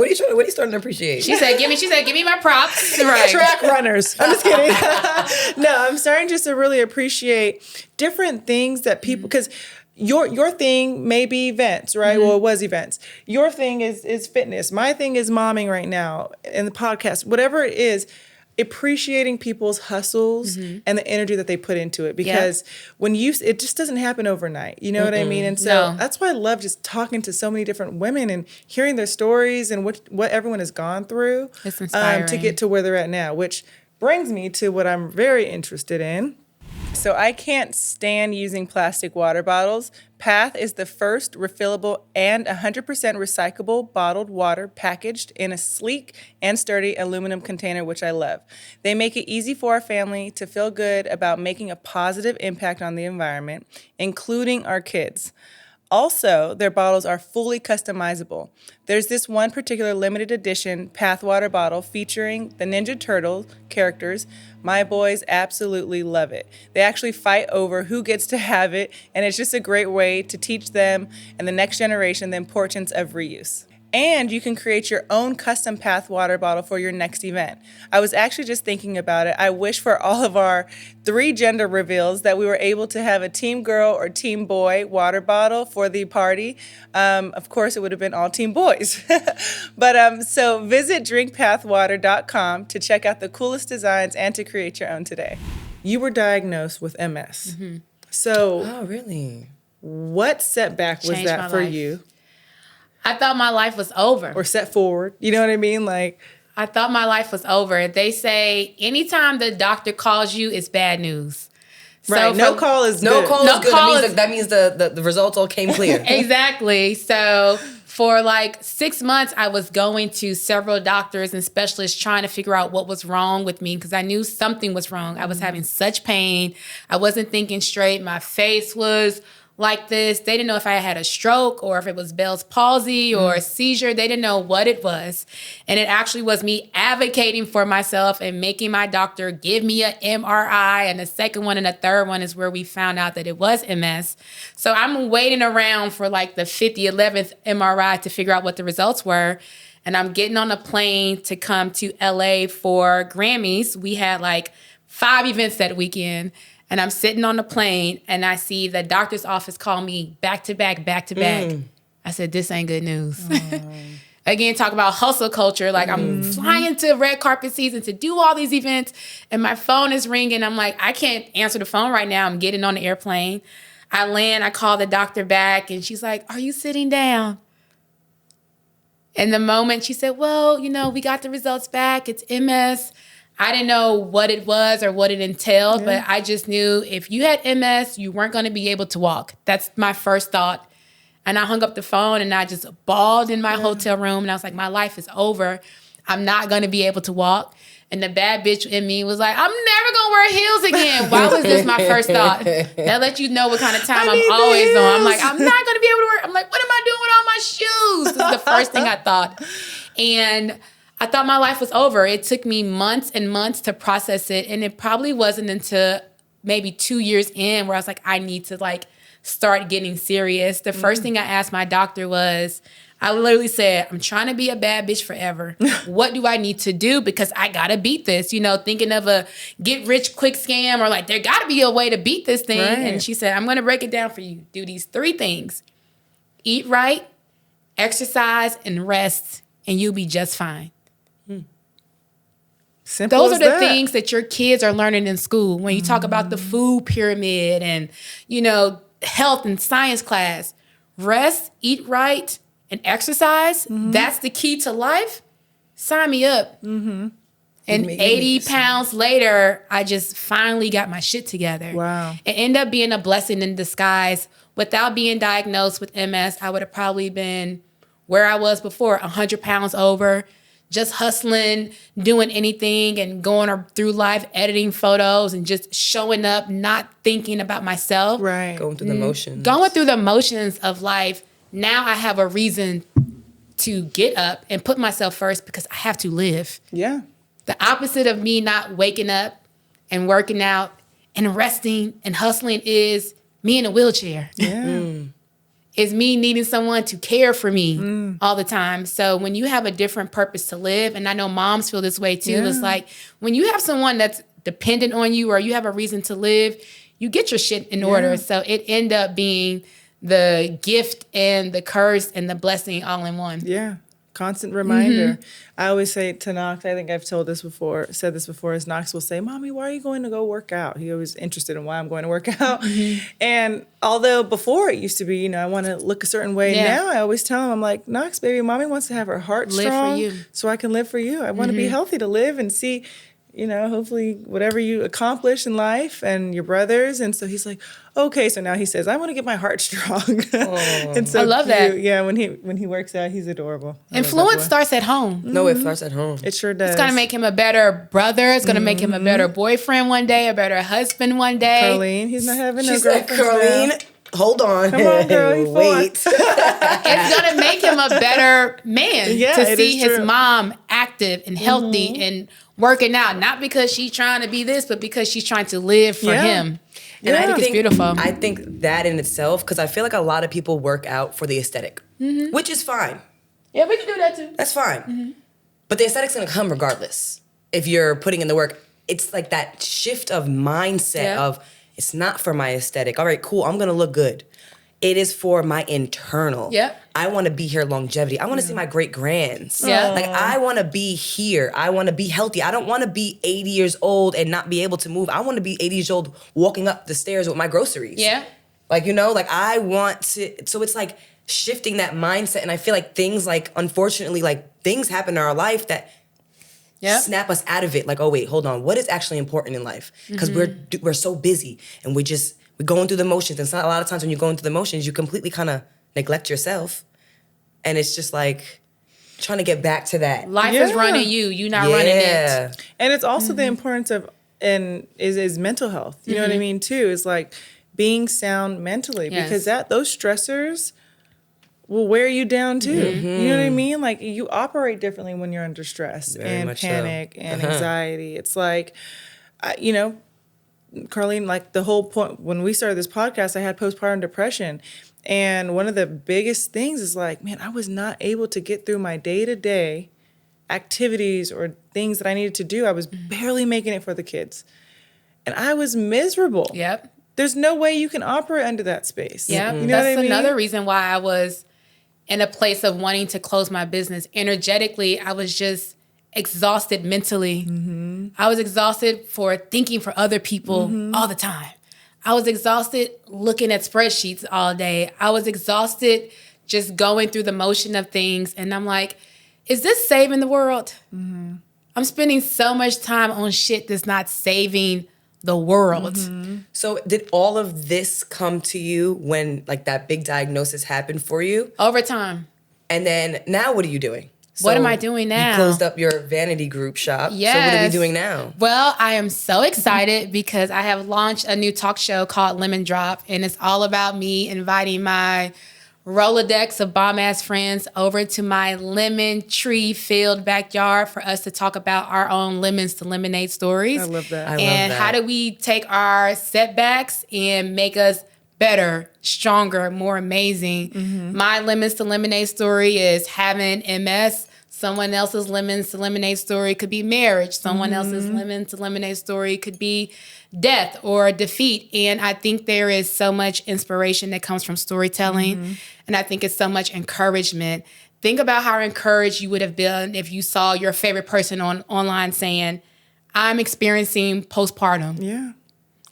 you starting to appreciate? She said, give me my props. Right. Track runners. I'm just kidding. No, I'm starting just to really appreciate different things that people, because your thing may be events, right? Well, it was events. Your thing is fitness. My thing is momming right now and the podcast, whatever it is. Appreciating people's hustles and the energy that they put into it, because it just doesn't happen overnight. You know what I mean? And so that's why I love just talking to so many different women and hearing their stories and what everyone has gone through to get to where they're at now, which brings me to what I'm very interested in. So I can't stand using plastic water bottles. Path is the first refillable and 100% recyclable bottled water packaged in a sleek and sturdy aluminum container, which I love. They make it easy for our family to feel good about making a positive impact on the environment, including our kids. Also, their bottles are fully customizable. There's this one particular limited edition Path water bottle featuring the Ninja Turtle characters. My boys absolutely love it. They actually fight over who gets to have it, and it's just a great way to teach them and the next generation the importance of reuse. And you can create your own custom Path water bottle for your next event. I was actually just thinking about it. I wish for all of our 3 gender reveals that we were able to have a team girl or team boy water bottle for the party. Of course, it would have been all team boys. But so visit drinkpathwater.com to check out the coolest designs and to create your own today. You were diagnosed with MS. So, oh, really? What setback was that for you? I thought my life was over. Or set forward. You know what I mean? Like, I thought my life was over. They say anytime the doctor calls you, it's bad news. Right. So no call is no good. Call is good. That means the results all came clear. Exactly. So for like 6 months, I was going to several doctors and specialists trying to figure out what was wrong with me because I knew something was wrong. I was having such pain. I wasn't thinking straight. My face was like this. They didn't know if I had a stroke or if it was Bell's palsy or a seizure. They didn't know what it was. And it actually was me advocating for myself and making my doctor give me an MRI. And the second one and the third one is where we found out that it was MS. So I'm waiting around for like the 11th MRI to figure out what the results were. And I'm getting on a plane to come to LA for Grammys. We had like 5 events that weekend. And I'm sitting on the plane and I see the doctor's office call me back to back. I said, this ain't good news. Again, talk about hustle culture. Like I'm flying to red carpet season to do all these events and my phone is ringing. I'm like, I can't answer the phone right now. I'm getting on the airplane. I land, I call the doctor back and she's like, are you sitting down? In the moment she said, well, we got the results back. It's MS. I didn't know what it was or what it entailed, but I just knew if you had MS, you weren't going to be able to walk. That's my first thought. And I hung up the phone and I just bawled in my hotel room. And I was like, my life is over. I'm not going to be able to walk. And the bad bitch in me was like, I'm never going to wear heels again. Why was this my first thought? That lets you know what kind of time I'm always on. I'm like, I'm not going to be able to wear. I'm like, what am I doing with all my shoes? This is the first thing I thought. And I thought my life was over. It took me months and months to process it. And it probably wasn't until maybe 2 years in where I was like, I need to like start getting serious. The first thing I asked my doctor was, I literally said, I'm trying to be a bad bitch forever. What do I need to do? Because I got to beat this. You know, thinking of a get rich quick scam or like, there got to be a way to beat this thing. Right. And she said, I'm going to break it down for you. Do these 3 things. Eat right, exercise, and rest, and you'll be just fine. Simple Those as are the that. things that your kids are learning in school. When you talk about the food pyramid and, you know, health and science class, rest, eat right, and exercise, that's the key to life. Sign me up. And 80 pounds later, I just finally got my shit together. Wow. It ended up being a blessing in disguise. Without being diagnosed with MS, I would have probably been where I was before, 100 pounds over, just hustling, doing anything and going through life, editing photos and just showing up, not thinking about myself. Right. Going through the motions. Going through the motions of life. Now I have a reason to get up and put myself first because I have to live. Yeah. The opposite of me not waking up and working out and resting and hustling is me in a wheelchair. Yeah. Is me needing someone to care for me all the time. So when you have a different purpose to live, and I know moms feel this way too, it's like when you have someone that's dependent on you or you have a reason to live, you get your shit in order. So it ended up being the gift and the curse and the blessing all in one. Yeah. Constant reminder. I always say to Knox, I think I've said this before, is Knox will say, Mommy, why are you going to go work out? He always interested in why I'm going to work out. And although before it used to be, you know, I want to look a certain way. Now I always tell him, I'm like, Knox, baby, Mommy wants to have her heart Live strong for you. so I can live for you. I want to be healthy to live and see, you know, hopefully whatever you accomplish in life and your brothers. And so he's like, okay. So now he says, I want to get my heart strong. And so I love that. Yeah, when he works out, he's adorable. Influence starts at home. No, it starts at home. It sure does. It's going to make him a better brother. It's going to make him a better boyfriend one day, a better husband one day. Carlene, he's not having no She said, girlfriend. Carlene, hold on. Come on, girl, you Wait. It's going to make him a better man Yeah, to it see is his true. mom active and healthy and working out. Not because she's trying to be this, but because she's trying to live for him. And I think think it's beautiful. I think that in itself, because I feel like a lot of people work out for the aesthetic, which is fine. Yeah, we can do that too. That's fine. But the aesthetic's gonna come regardless. If you're putting in the work, it's like that shift of mindset of it's not for my aesthetic. All right, cool, I'm gonna look good. It is for my internal. Yep. I want to be here longevity. I want to see my great grands. Yeah. Like I want to be here. I want to be healthy. I don't want to be 80 years old and not be able to move. I want to be 80 years old walking up the stairs with my groceries. Yeah. Like, you know, like I want to, so it's like shifting that mindset. And I feel like things like, unfortunately, like things happen in our life that snap us out of it. Like, oh wait, hold on. What is actually important in life? Because we're so busy and we're going through the motions. And it's not a lot of times when you're going through the motions, you completely kind of neglect yourself. And it's just like trying to get back to that. Life is running you. You're not running it. And it's also the importance of is mental health. You know what I mean too? Is like being sound mentally because those stressors will wear you down too. You know what I mean? Like you operate differently when you're under stress and panic and anxiety. It's like, you know, Carlene, like the whole point when we started this podcast, I had postpartum depression. And one of the biggest things is like, man, I was not able to get through my day-to-day activities or things that I needed to do. I was barely making it for the kids. And I was miserable. Yep. There's no way you can operate under that space. Yeah. You know That's what I mean? another reason why I was in a place of wanting to close my business. Energetically, I was just exhausted mentally. I was exhausted for thinking for other people all the time. I was exhausted looking at spreadsheets all day. I was exhausted just going through the motion of things. And I'm like, is this saving the world? I'm spending so much time on shit that's not saving the world. So did all of this come to you when like that big diagnosis happened for you? Over time. And then now what are you doing? What am I doing now? You closed up your Vanity Group shop. Yes. So what are we doing now? Well, I am so excited because I have launched a new talk show called Lemon Drop, and it's all about me inviting my Rolodex of bomb-ass friends over to my lemon tree-filled backyard for us to talk about our own lemons to lemonade stories. I love that. And how do we take our setbacks and make us better, stronger, more amazing? My lemons to lemonade story is having MS. Someone else's lemons to lemonade story could be marriage. Someone else's lemon to lemonade story could be death or defeat. And I think there is so much inspiration that comes from storytelling. And I think it's so much encouragement. Think about how encouraged you would have been if you saw your favorite person online saying, I'm experiencing postpartum. Yeah.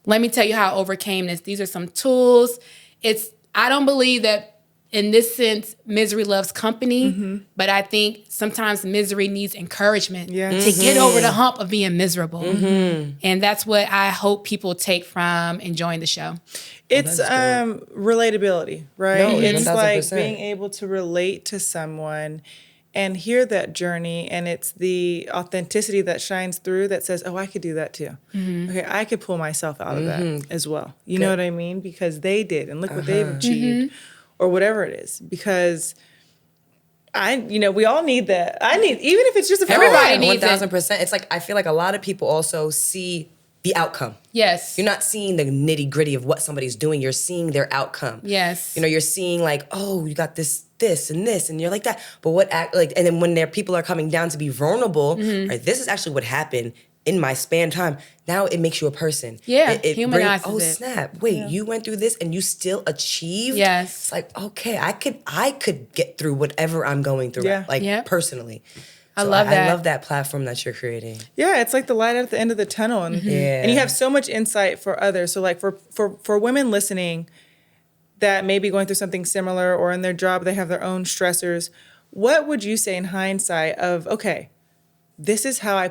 Let me tell you how I overcame this. These are some tools. I don't believe that in this sense, misery loves company, but I think sometimes misery needs encouragement to get over the hump of being miserable. And that's what I hope people take from enjoying the show. It's relatability, right? No, it's 1000%. like being able to relate to someone and hear that journey, and it's the authenticity that shines through that says, oh, I could do that too. Okay, I could pull myself out of that as well. You know what I mean? Because they did, and look what they've achieved. Or whatever it is, because we all need that. Even if it's just a friend. Everybody needs 1000%. It's like, I feel like a lot of people also see the outcome. Yes. You're not seeing the nitty gritty of what somebody's doing. You're seeing their outcome. Yes. You're seeing like, oh, you got this, and this, and you're like that. But and then when people are coming down to be vulnerable, right, this is actually what happened in my span time. Now it makes you a person. Yeah, humanizes it. Oh snap! Wait, you went through this and you still achieved. Yes, it's like, okay, I could get through whatever I'm going through. Personally. I love that. I love that platform that you're creating. Yeah, it's like the light at the end of the tunnel, and and you have so much insight for others. So like for women listening that may be going through something similar, or in their job they have their own stressors, what would you say in hindsight of, okay, this is how to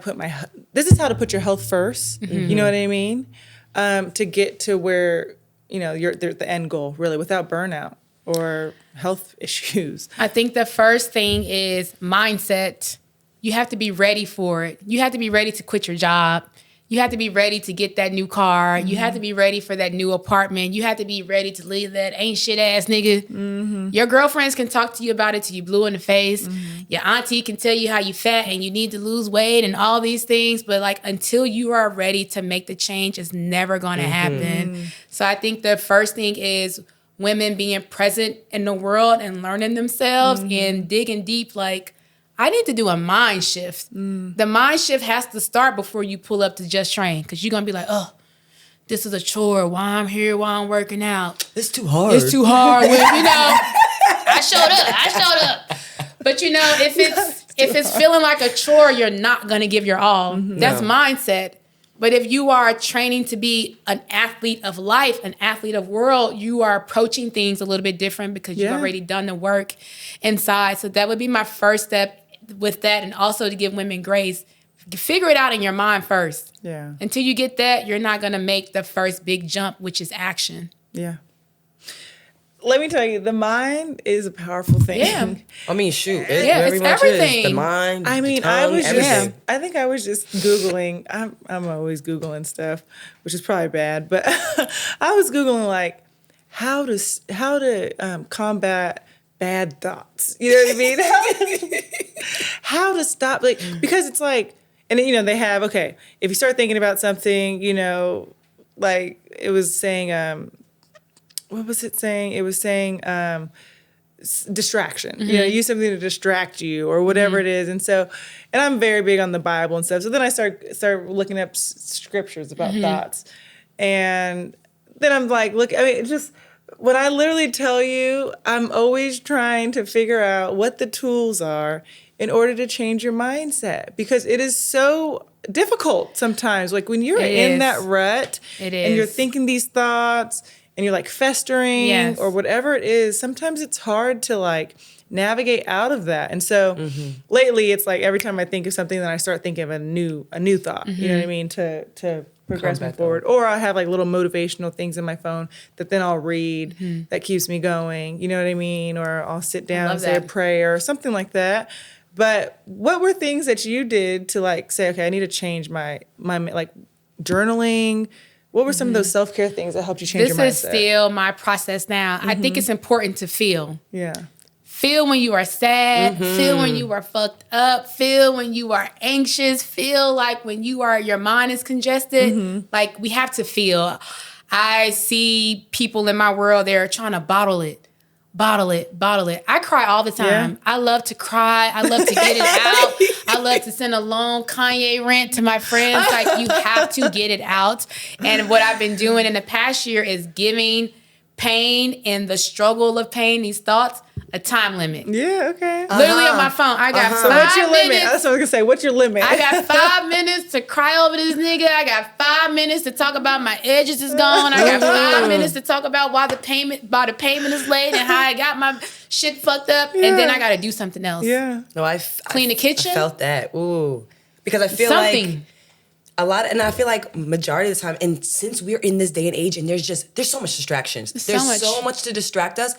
put your health first. You know what I mean? To get to where, you're the end goal, really, without burnout or health issues. I think the first thing is mindset. You have to be ready for it. You have to be ready to quit your job. You have to be ready to get that new car. You have to be ready for that new apartment. You have to be ready to leave that ain't shit ass nigga. Your girlfriends can talk to you about it till you blue in the face. Your auntie can tell you how you fat and you need to lose weight and all these things. But like, until you are ready to make the change, it's never going to happen. So I think the first thing is women being present in the world and learning themselves and digging deep. Like, I need to do a mind shift. The mind shift has to start before you pull up to Just Train, because you're going to be like, oh, this is a chore. Why I'm here, why I'm working out. It's too hard. It's too hard. I showed up. But if it's feeling like a chore, you're not going to give your all. That's mindset. But if you are training to be an athlete of life, an athlete of world, you are approaching things a little bit different because you've already done the work inside. So that would be my first step with that, and also to give women grace. Figure it out in your mind first. Yeah. Until you get that, you're not going to make the first big jump, which is action. Yeah. Let me tell you, the mind is a powerful thing. Yeah. I mean, shoot. It it's everything. The mind, I mean, the tongue, everything. I think I was just Googling. I'm always Googling stuff, which is probably bad, but I was Googling like how to combat bad thoughts. You know what I mean? How to stop, like, because it's like, and they have, okay, if you start thinking about something, like it was saying, what was it saying? It was saying distraction. Use something to distract you or whatever it is. And so, and I'm very big on the Bible and stuff. So then I start looking up scriptures about thoughts. And then I'm like, when I literally tell you, I'm always trying to figure out what the tools are in order to change your mindset, because it is so difficult sometimes. Like when you're in that rut and you're thinking these thoughts and you're like festering or whatever it is, sometimes it's hard to like navigate out of that. And so lately it's like every time I think of something, then I start thinking of a new thought, you know what I mean? To progress me forward. Or I have like little motivational things in my phone that then I'll read that keeps me going, you know what I mean? Or I'll sit down and say a prayer or something like that. But what were things that you did to like say, okay, I need to change my like journaling? What were some of those self-care things that helped you change your mindset? This is still my process now. I think it's important to feel. Yeah. Feel when you are sad. Feel when you are fucked up. Feel when you are anxious. Feel like when your mind is congested. Like, we have to feel. I see people in my world, they're trying to bottle it. I cry all the time. Yeah. I love to cry. I love to get it out. I love to send a long Kanye rant to my friends. Like, you have to get it out. And what I've been doing in the past year is giving pain and the struggle of pain, these thoughts, a time limit. Yeah, okay. Literally on my phone. I got 5 So what's your limit? minutes. That's what I was going to say. What's your limit? I got 5 minutes to cry over this nigga. I got 5 minutes to talk about my edges is gone. I got 5 minutes to talk about why the payment is late and how I got my shit fucked up. And then I got to do something else. Yeah. No, Clean the kitchen. I felt that. Ooh. Because I feel Something. like and I feel like majority of the time, and since we're in this day and age, and there's so much distractions. There's so much to distract us.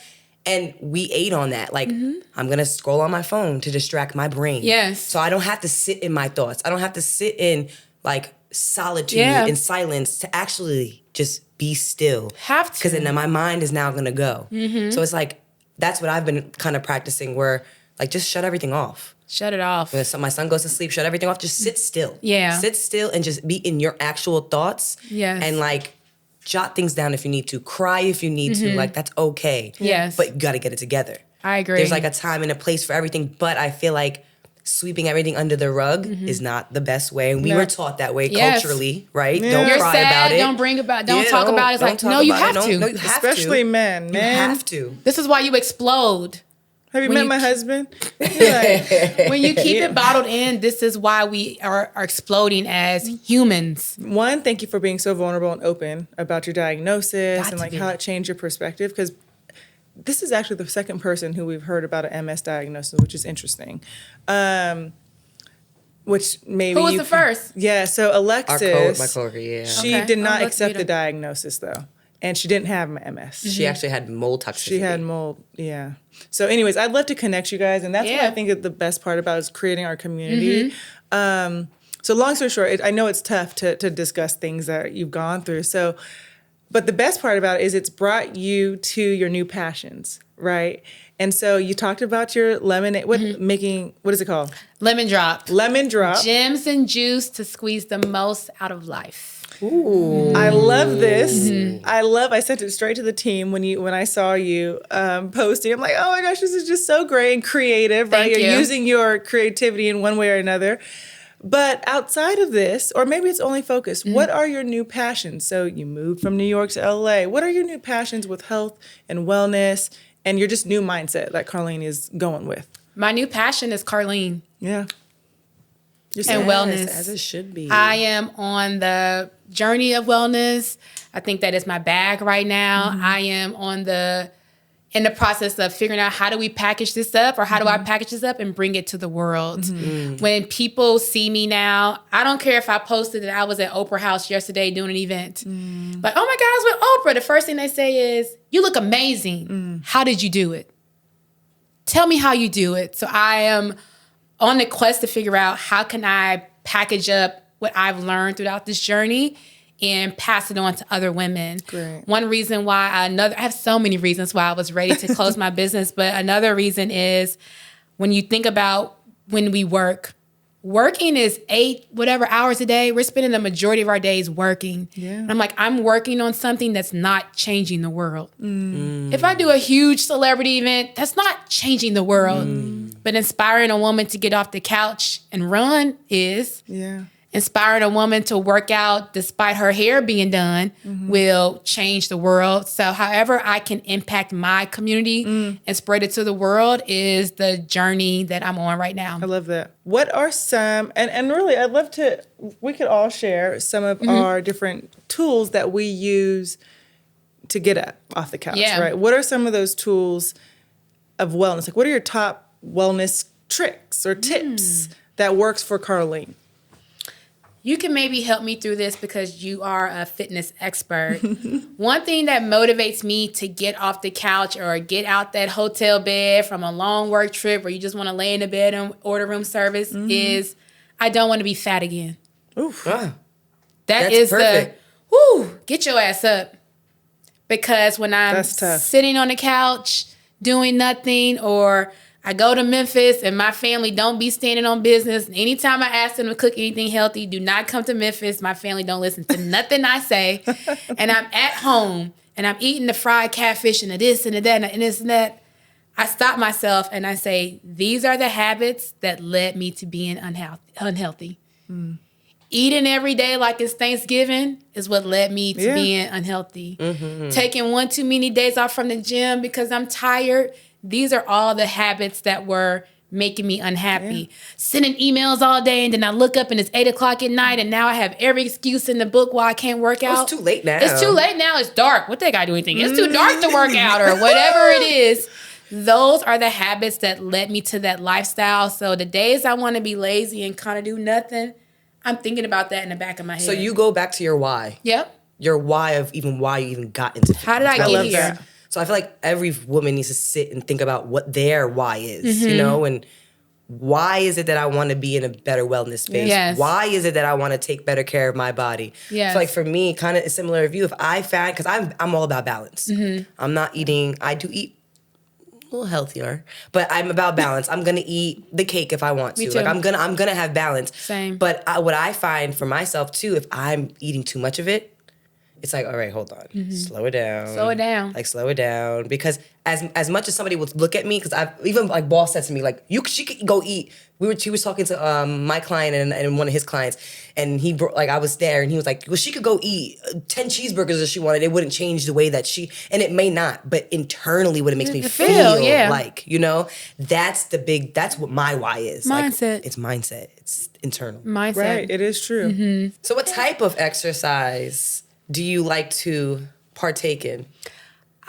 And we ate on that. Like, I'm going to scroll on my phone to distract my brain. Yes. So I don't have to sit in my thoughts. I don't have to sit in, like, solitude and silence to actually just be still. Have to. Because then my mind is now going to go. So it's like, that's what I've been kind of practicing where, like, just shut everything off. Shut it off. When my son goes to sleep, shut everything off. Just sit still. Yeah. Sit still and just be in your actual thoughts. Yes. And, like, jot things down if you need to. Cry if you need to. Like, that's okay. Yes. But you got to get it together. I agree. There's, like, a time and a place for everything. But I feel like sweeping everything under the rug is not the best way. And we were taught that way culturally, right? Yeah. Don't You're cry sad, about it. Don't talk about it. It's like, no, you have to. No, you have Especially to. men. You have to. This is why you explode. Have you When met you- my husband? Like, When you keep it bottled in, this is why we are exploding as humans. one, thank you for being so vulnerable and open about your diagnosis Got and to like be. how it changed your perspective. Because this is actually the second person who we've heard about an MS diagnosis, which is interesting. Which maybe Who was the first? Yeah, so Alexis, My coworker, yeah. she Okay. did not Oh, let's accept meet the her. diagnosis though, and she didn't have MS. She actually had mold toxicity. She had mold, yeah. So anyways, I'd love to connect you guys, and that's what Yeah. I think is the best part about is creating our community. So long story short, I know it's tough to discuss things that you've gone through. So, but the best part about it is it's brought you to your new passions, right? And so you talked about your lemonade, what is it called? Lemon drop. Lemon drop. Gems and juice to squeeze the most out of life. Ooh. I love this. I sent it straight to the team when I saw you posting. I'm like, oh my gosh, this is just so great and creative, right? Thank You're you. using your creativity in one way or another. But outside of this, or maybe it's only focused, what are your new passions? So you moved from New York to LA. What are your new passions with health and wellness and your just new mindset that Carlene is going with? My new passion is Carlene Yeah. and wellness. As it should be. I am on the journey of wellness. I think that is my bag right now. I am in the process of figuring out how do we package this up or how do I package this up and bring it to the world. When people see me now, I don't care if I posted that I was at Oprah House yesterday doing an event. But, oh my God, I was with Oprah. The first thing they say is, you look amazing. How did you do it? Tell me how you do it. So I am on the quest to figure out how can I package up what I've learned throughout this journey and pass it on to other women. Great. One reason why I have so many reasons why I was ready to close my business, but another reason is when you think about when we working is 8 hours a day. We're spending the majority of our days working. Yeah. And I'm like, I'm working on something that's not changing the world. If I do a huge celebrity event, that's not changing the world. But inspiring a woman to get off the couch and run is. Yeah. Inspiring a woman to work out despite her hair being done will change the world. So however I can impact my community and spread it to the world is the journey that I'm on right now. I love that. What are some, and really, I'd love to, we could all share some of our different tools that we use to get up off the couch, Yeah. right? What are some of those tools of wellness? Like, what are your top wellness tricks or tips that works for Carlene? you can maybe help me through this because you are a fitness expert. One thing that motivates me to get off the couch or get out that hotel bed from a long work trip where you just want to lay in the bed and order room service is I don't want to be fat again. Oof. That's perfect. Get your ass up. Because when I'm sitting on the couch doing nothing, or I go to Memphis and my family don't be standing on business. Anytime I ask them to cook anything healthy, do not come to Memphis. My family don't listen to nothing I say. And I'm at home and I'm eating the fried catfish and the this and the that and this and that. I stop myself and I say, these are the habits that led me to being unhealthy. Eating every day like it's Thanksgiving is what led me to being unhealthy. Taking one too many days off from the gym because I'm tired. These are all the habits that were making me unhappy. Sending emails all day and then I look up and it's 8 o'clock at night and now I have every excuse in the book why I can't work out. It's too late now. It's too late now. It's dark. What they got to do anything? It's too dark to work out or whatever it is. Those are the habits that led me to that lifestyle. So the days I want to be lazy and kind of do nothing, I'm thinking about that in the back of my head. So you go back to your why. Yep. Your why of why you even got into fitness. How did I get here? That. So I feel like every woman needs to sit and think about what their why is, you know, and why is it that I want to be in a better wellness space? Yes. Why is it that I want to take better care of my body? Yes. So like for me, kind of a similar view. If I found, because I'm all about balance. I'm not eating, I do eat a little healthier, but I'm about balance. I'm gonna eat the cake if I want to. Me too. Like I'm gonna have balance. Same. But what I find for myself too, if I'm eating too much of it, it's like, all right, hold on. Slow it down. Slow it down. Like, slow it down. Because as much as somebody would look at me, because I've even, like, boss said to me, like, she could go eat. She was talking to my client and one of his clients, and he brought, like, I was there, and he was like, well, she could go eat 10 cheeseburgers if she wanted. It wouldn't change the way that and it may not, but internally what it makes me feel like, you know, that's what my why is. Mindset. Like, it's mindset. It's internal. Mindset. Right, it is true. So what type of exercise do you like to partake in?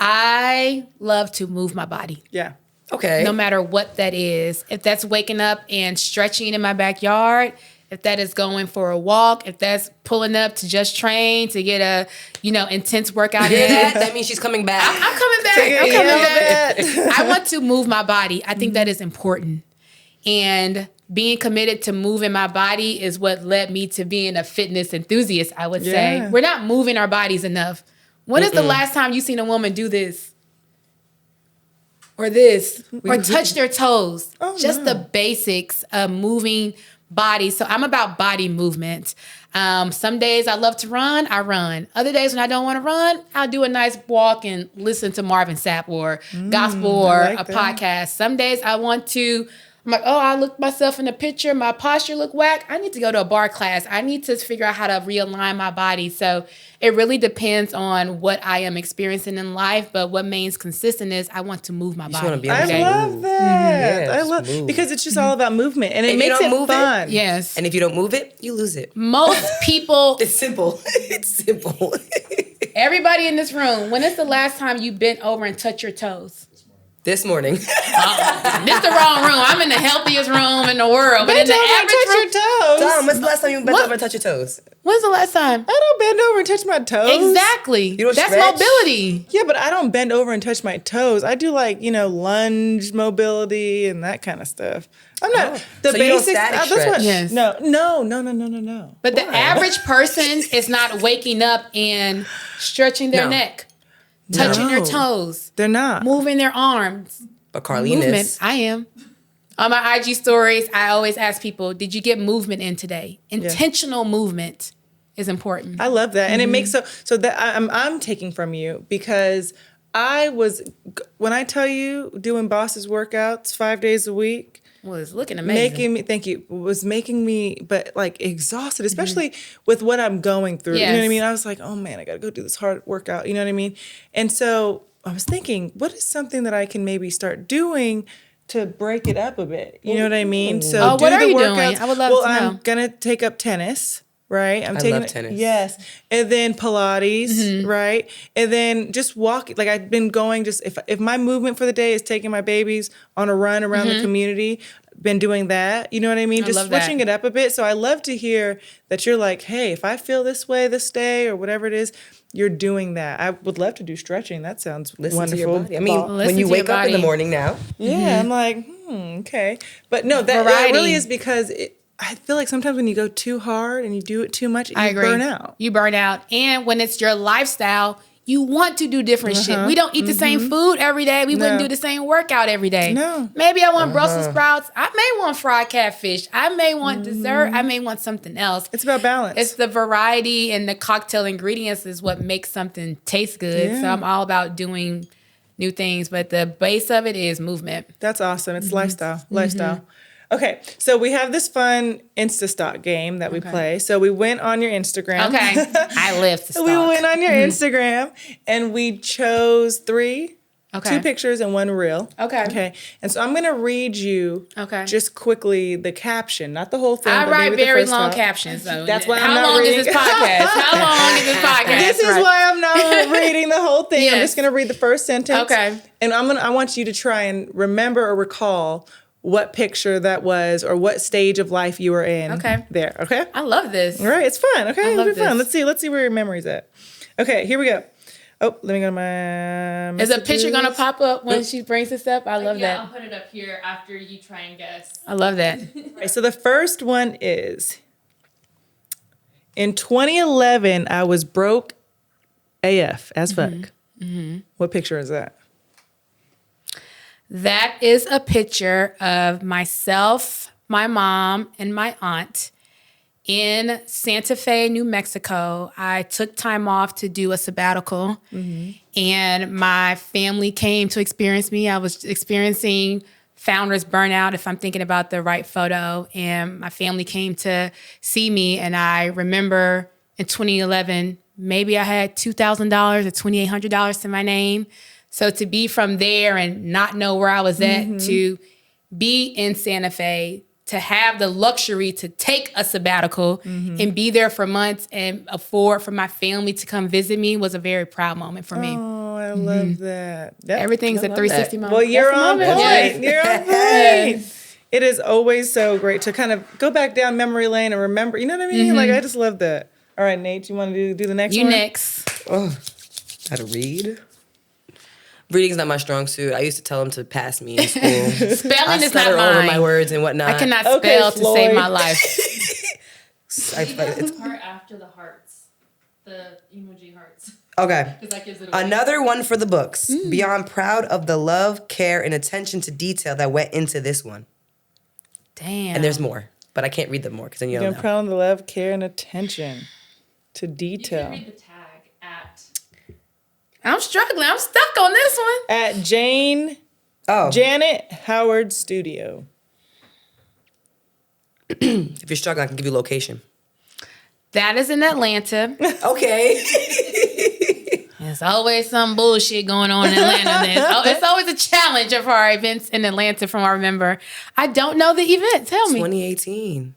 I love to move my body. Yeah. Okay. No matter what that is. If that's waking up and stretching in my backyard, if that is going for a walk, if that's pulling up to just train to get a, intense workout in. That means she's coming back. I'm coming back. I want to move my body. I think that is important. And being committed to moving my body is what led me to being a fitness enthusiast, I would say. We're not moving our bodies enough. When is the last time you seen a woman do this? Or this? Or touch their toes? Just the basics of moving bodies. So I'm about body movement. Some days I love to run, I run. Other days when I don't want to run, I'll do a nice walk and listen to Marvin Sapp or gospel or a podcast. Some days I'm like, I look myself in the picture, my posture look whack. I need to go to a bar class. I need to figure out how to realign my body. So it really depends on what I am experiencing in life. But what remains consistent is I want to move my body. Be I love that. I love because it's just all about movement and it makes it fun. Yes. And if you don't move it, you lose it. Most people. It's simple. It's simple. Everybody in this room, when is the last time you bent over and touched your toes? This morning. This the wrong room. I'm in the healthiest room in the world. But in the average touch room, your toes. Tom, when's the last time you bent over and touch your toes? When's the last time? I don't bend over and touch my toes. Exactly. You don't That's stretch? mobility. Yeah, but I don't bend over and touch my toes. I do lunge mobility and that kind of stuff. I'm not the So you don't basics. static That's stretch? what. Yes. No. But the average person is not waking up and stretching their No. neck, touching their No. toes, They're not. moving their arms. But Carlene Movement. is. I am. On my IG stories, I always ask people, did you get movement in today? Intentional movement is important. I love that, and it makes so that I'm taking from you because when I tell you doing Boss's workouts 5 days a week. Well, it's looking amazing. Was making me, but like exhausted, especially with what I'm going through. Yes. You know what I mean? I was like, oh man, I got to go do this hard workout. You know what I mean? And so I was thinking, what is something that I can maybe start doing to break it up a bit? You know what I mean? So what are you doing? I would love to know. I'm gonna take up tennis. Right, I love tennis. Yes, and then Pilates, right, and then just walk. Like I've been going. Just if my movement for the day is taking my babies on a run around the community, been doing that. You know what I mean? I Just love that. switching it up a bit. So I love to hear that you're like, hey, if I feel this way this day or whatever it is, you're doing that. I would love to do stretching. That sounds Listen wonderful. to your body. I mean, Listen when you to your wake up in the body. morning now. Yeah, I'm like, okay. But no, that Variety. really is because I feel like sometimes when you go too hard and you do it too much, you I agree. burn out. You burn out. And when it's your lifestyle, you want to do different shit. We don't eat the same food every day. We wouldn't No. do the same workout every day. No. Maybe I want Brussels sprouts. I may want fried catfish. I may want dessert. I may want something else. It's about balance. It's the variety and the cocktail ingredients is what makes something taste good. Yeah. So I'm all about doing new things. But the base of it is movement. That's awesome. It's lifestyle. Okay, so we have this fun Insta stock game that we play. So we went on your Instagram. Okay. I live to stalk. We went on your Instagram and we chose 3, Okay. 2 pictures and 1 reel. Okay. Okay. And so I'm going to read you Okay. just quickly the caption, not the whole thing. I but write maybe the very first long half. captions. So That's why I'm how not long reading. is this podcast? How long is this podcast? This is Right. why I'm not reading the whole thing. I'm Yes. just going to read the first sentence. Okay. And I want you to try and remember or recall what picture that was or what stage of life you were in. Okay. There. Okay. I love this. All right. It's fun. Okay. I love It'll be fun. this. Let's see where your memory's at. Okay. Here we go. Oh, let me go to my Is a picture gonna messages. pop up when she brings this up? I love Yeah, I'll that. put it up here after you try and guess. I love that. Okay, so the first one is in 2011, I was broke AF as fuck. What picture is that? That is a picture of myself, my mom, and my aunt in Santa Fe, New Mexico. I took time off to do a sabbatical, and my family came to experience me. I was experiencing founder's burnout, if I'm thinking about the right photo, and my family came to see me. And I remember in 2011, maybe I had $2,000 or $2,800 to my name. So to be from there and not know where I was at, to be in Santa Fe, to have the luxury to take a sabbatical and be there for months and afford for my family to come visit me was a very proud moment for me. Oh, I love that. Yep. Everything's a love 360 that. moment. Well, you're That's the on point. moment. Yes. You're on point. It is always so great to kind of go back down memory lane and remember. You know what I mean? Like, I just love that. All right, Nate, you want to do the next You one? next. How to read? Reading's not my strong suit. I used to tell them to pass me in school. Spelling I is not stutter over my mine. words and whatnot. I cannot Okay, spell to save Floyd. my life. It's- Part after the hearts, the emoji hearts, okay. because that gives it away. Another one for the books. Beyond proud of the love, care, and attention to detail that went into this one. Damn. And there's more, but I can't read them more because then you You're don't know. proud of the love, care, and attention to You detail. can read the tag at. I'm struggling. I'm stuck on this one. At Janet Howard Studio. If you're struggling, I can give you location. That is in Atlanta. Okay. There's always some bullshit going on in Atlanta. It's always a challenge of our events in Atlanta from what I remember. I don't know the event. Tell me. 2018.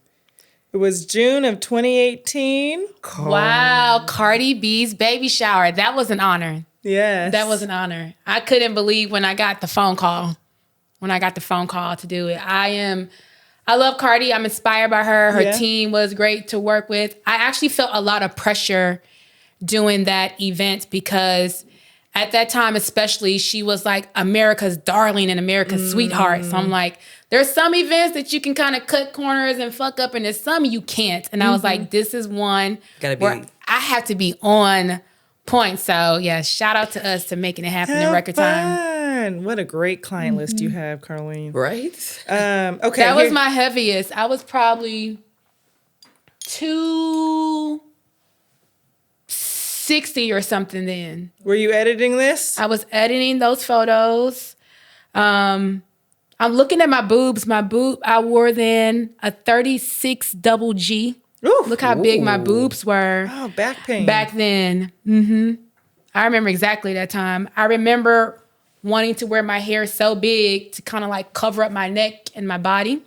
It was June of 2018. Wow, Cardi B's baby shower. That was an honor. Yes. That was an honor. I couldn't believe when I got the phone call. To do it. I love Cardi. I'm inspired by her. Her Yeah. team was great to work with. I actually felt a lot of pressure doing that event because at that time, especially, she was like America's darling and America's sweetheart. So I'm like, there's some events that you can kind of cut corners and fuck up, and there's some you can't. And I was like, this is one Gotta be- where I have to be on point. So yeah, shout out to us to making it happen in record time. time. What a great client list you have, Carlene. Right? Okay. That was here- my heaviest. I was probably 260 or something then. Were you editing this? I was editing those photos. I'm looking at my boobs. I wore then a 36 double G. Ooh. Look how big my boobs were Oh, back pain. back then. I remember exactly that time. I remember wanting to wear my hair so big to kind of like cover up my neck and my body.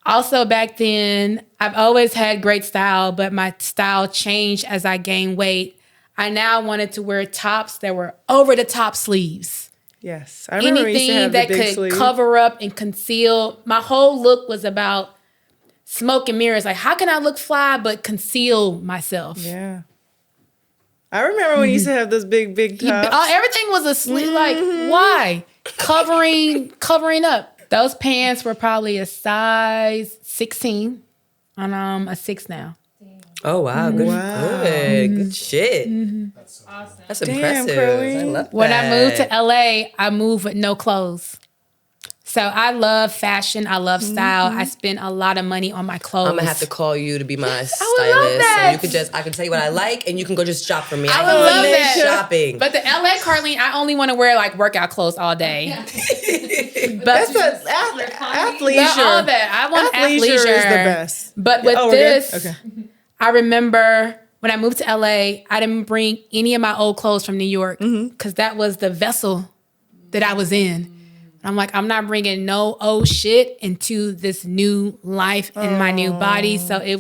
Also back then, I've always had great style, but my style changed as I gained weight. I now wanted to wear tops that were over the top sleeves. Yes. I remember we used to Anything have the that big could sleeve. cover up and conceal. My whole look was about smoke and mirrors. Like, how can I look fly but conceal myself? Yeah. I remember when you used to have those big tops. Everything was a sleeve. Like, why? Covering up. Those pants were probably a size 16. And I'm a 6 now. Oh wow, good shit. That's awesome. That's Damn, impressive. Karleen. I love that. When I moved to LA, I moved with no clothes. So I love fashion. I love style. I spend a lot of money on my clothes. I'm gonna have to call you to be my stylist. that. And you can I can tell you what I like, and you can go just shop for me. I would love hate that. shopping. But the LA Carlene, I only want to wear like workout clothes all day. But That's athleisure. all that. I want athleisure. Is the best. But with Oh, we're good? this, Okay. I remember when I moved to LA, I didn't bring any of my old clothes from New York because that was the vessel that I was in. I'm like, I'm not bringing no old shit into this new life in my new body. So I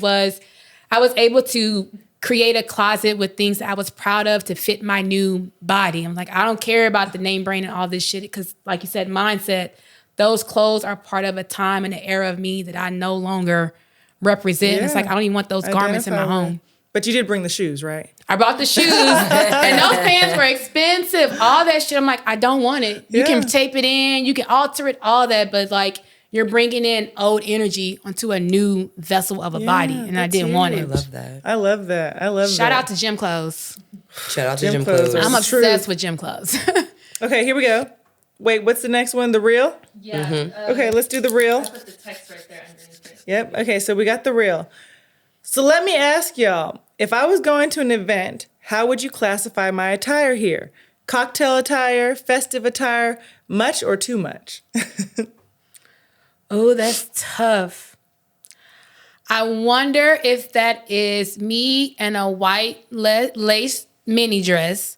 was able to create a closet with things that I was proud of to fit my new body. I'm like, I don't care about the name brand and all this shit because, like you said, mindset, those clothes are part of a time and an era of me that I no longer represent. Yeah. It's like, I don't even want those garments in my Identify with. home. But you did bring the shoes, right? I bought the shoes and those pants were expensive. All that shit, I'm like, I don't want it. You Yeah. can tape it in, you can alter it, all that, but like you're bringing in old energy onto a new vessel of a body, and I that's didn't want I it. love that. I love that. I love that. Shout out to gym clothes. Shout out to Gym gym clothes clothes. are- I'm It's obsessed true. with gym clothes. Okay, here we go. Wait, what's the next one? The reel? Yeah. Okay, let's do the reel. I put the text right there underneath it. Yep. Okay, so we got the reel. So let me ask y'all, if I was going to an event, how would you classify my attire here? Cocktail attire, festive attire, much or too much? Oh, that's tough. I wonder if that is me in a white lace mini dress,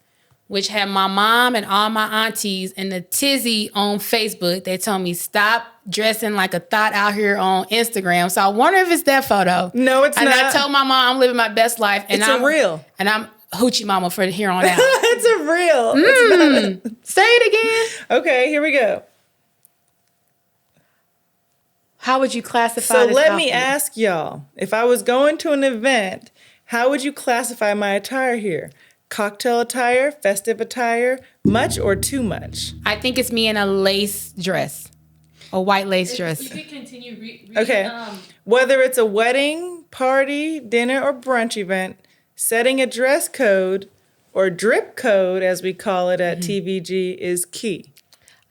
which had my mom and all my aunties and the tizzy on Facebook. They told me, stop dressing like a thought out here on Instagram. So I wonder if it's that photo. No, it's and not. And I told my mom I'm living my best life. And It's a reel. And I'm hoochie mama for here on out. It's a reel. It's not Say it again. okay, here we go. How would you classify So this let me outfit? ask y'all, if I was going to an event, how would you classify my attire here? Cocktail attire, festive attire, much or too much? I think it's me in a lace dress. A white lace dress. You could continue reading. Okay. Whether it's a wedding, party, dinner, or brunch event, setting a dress code or drip code, as we call it at TVG, is key.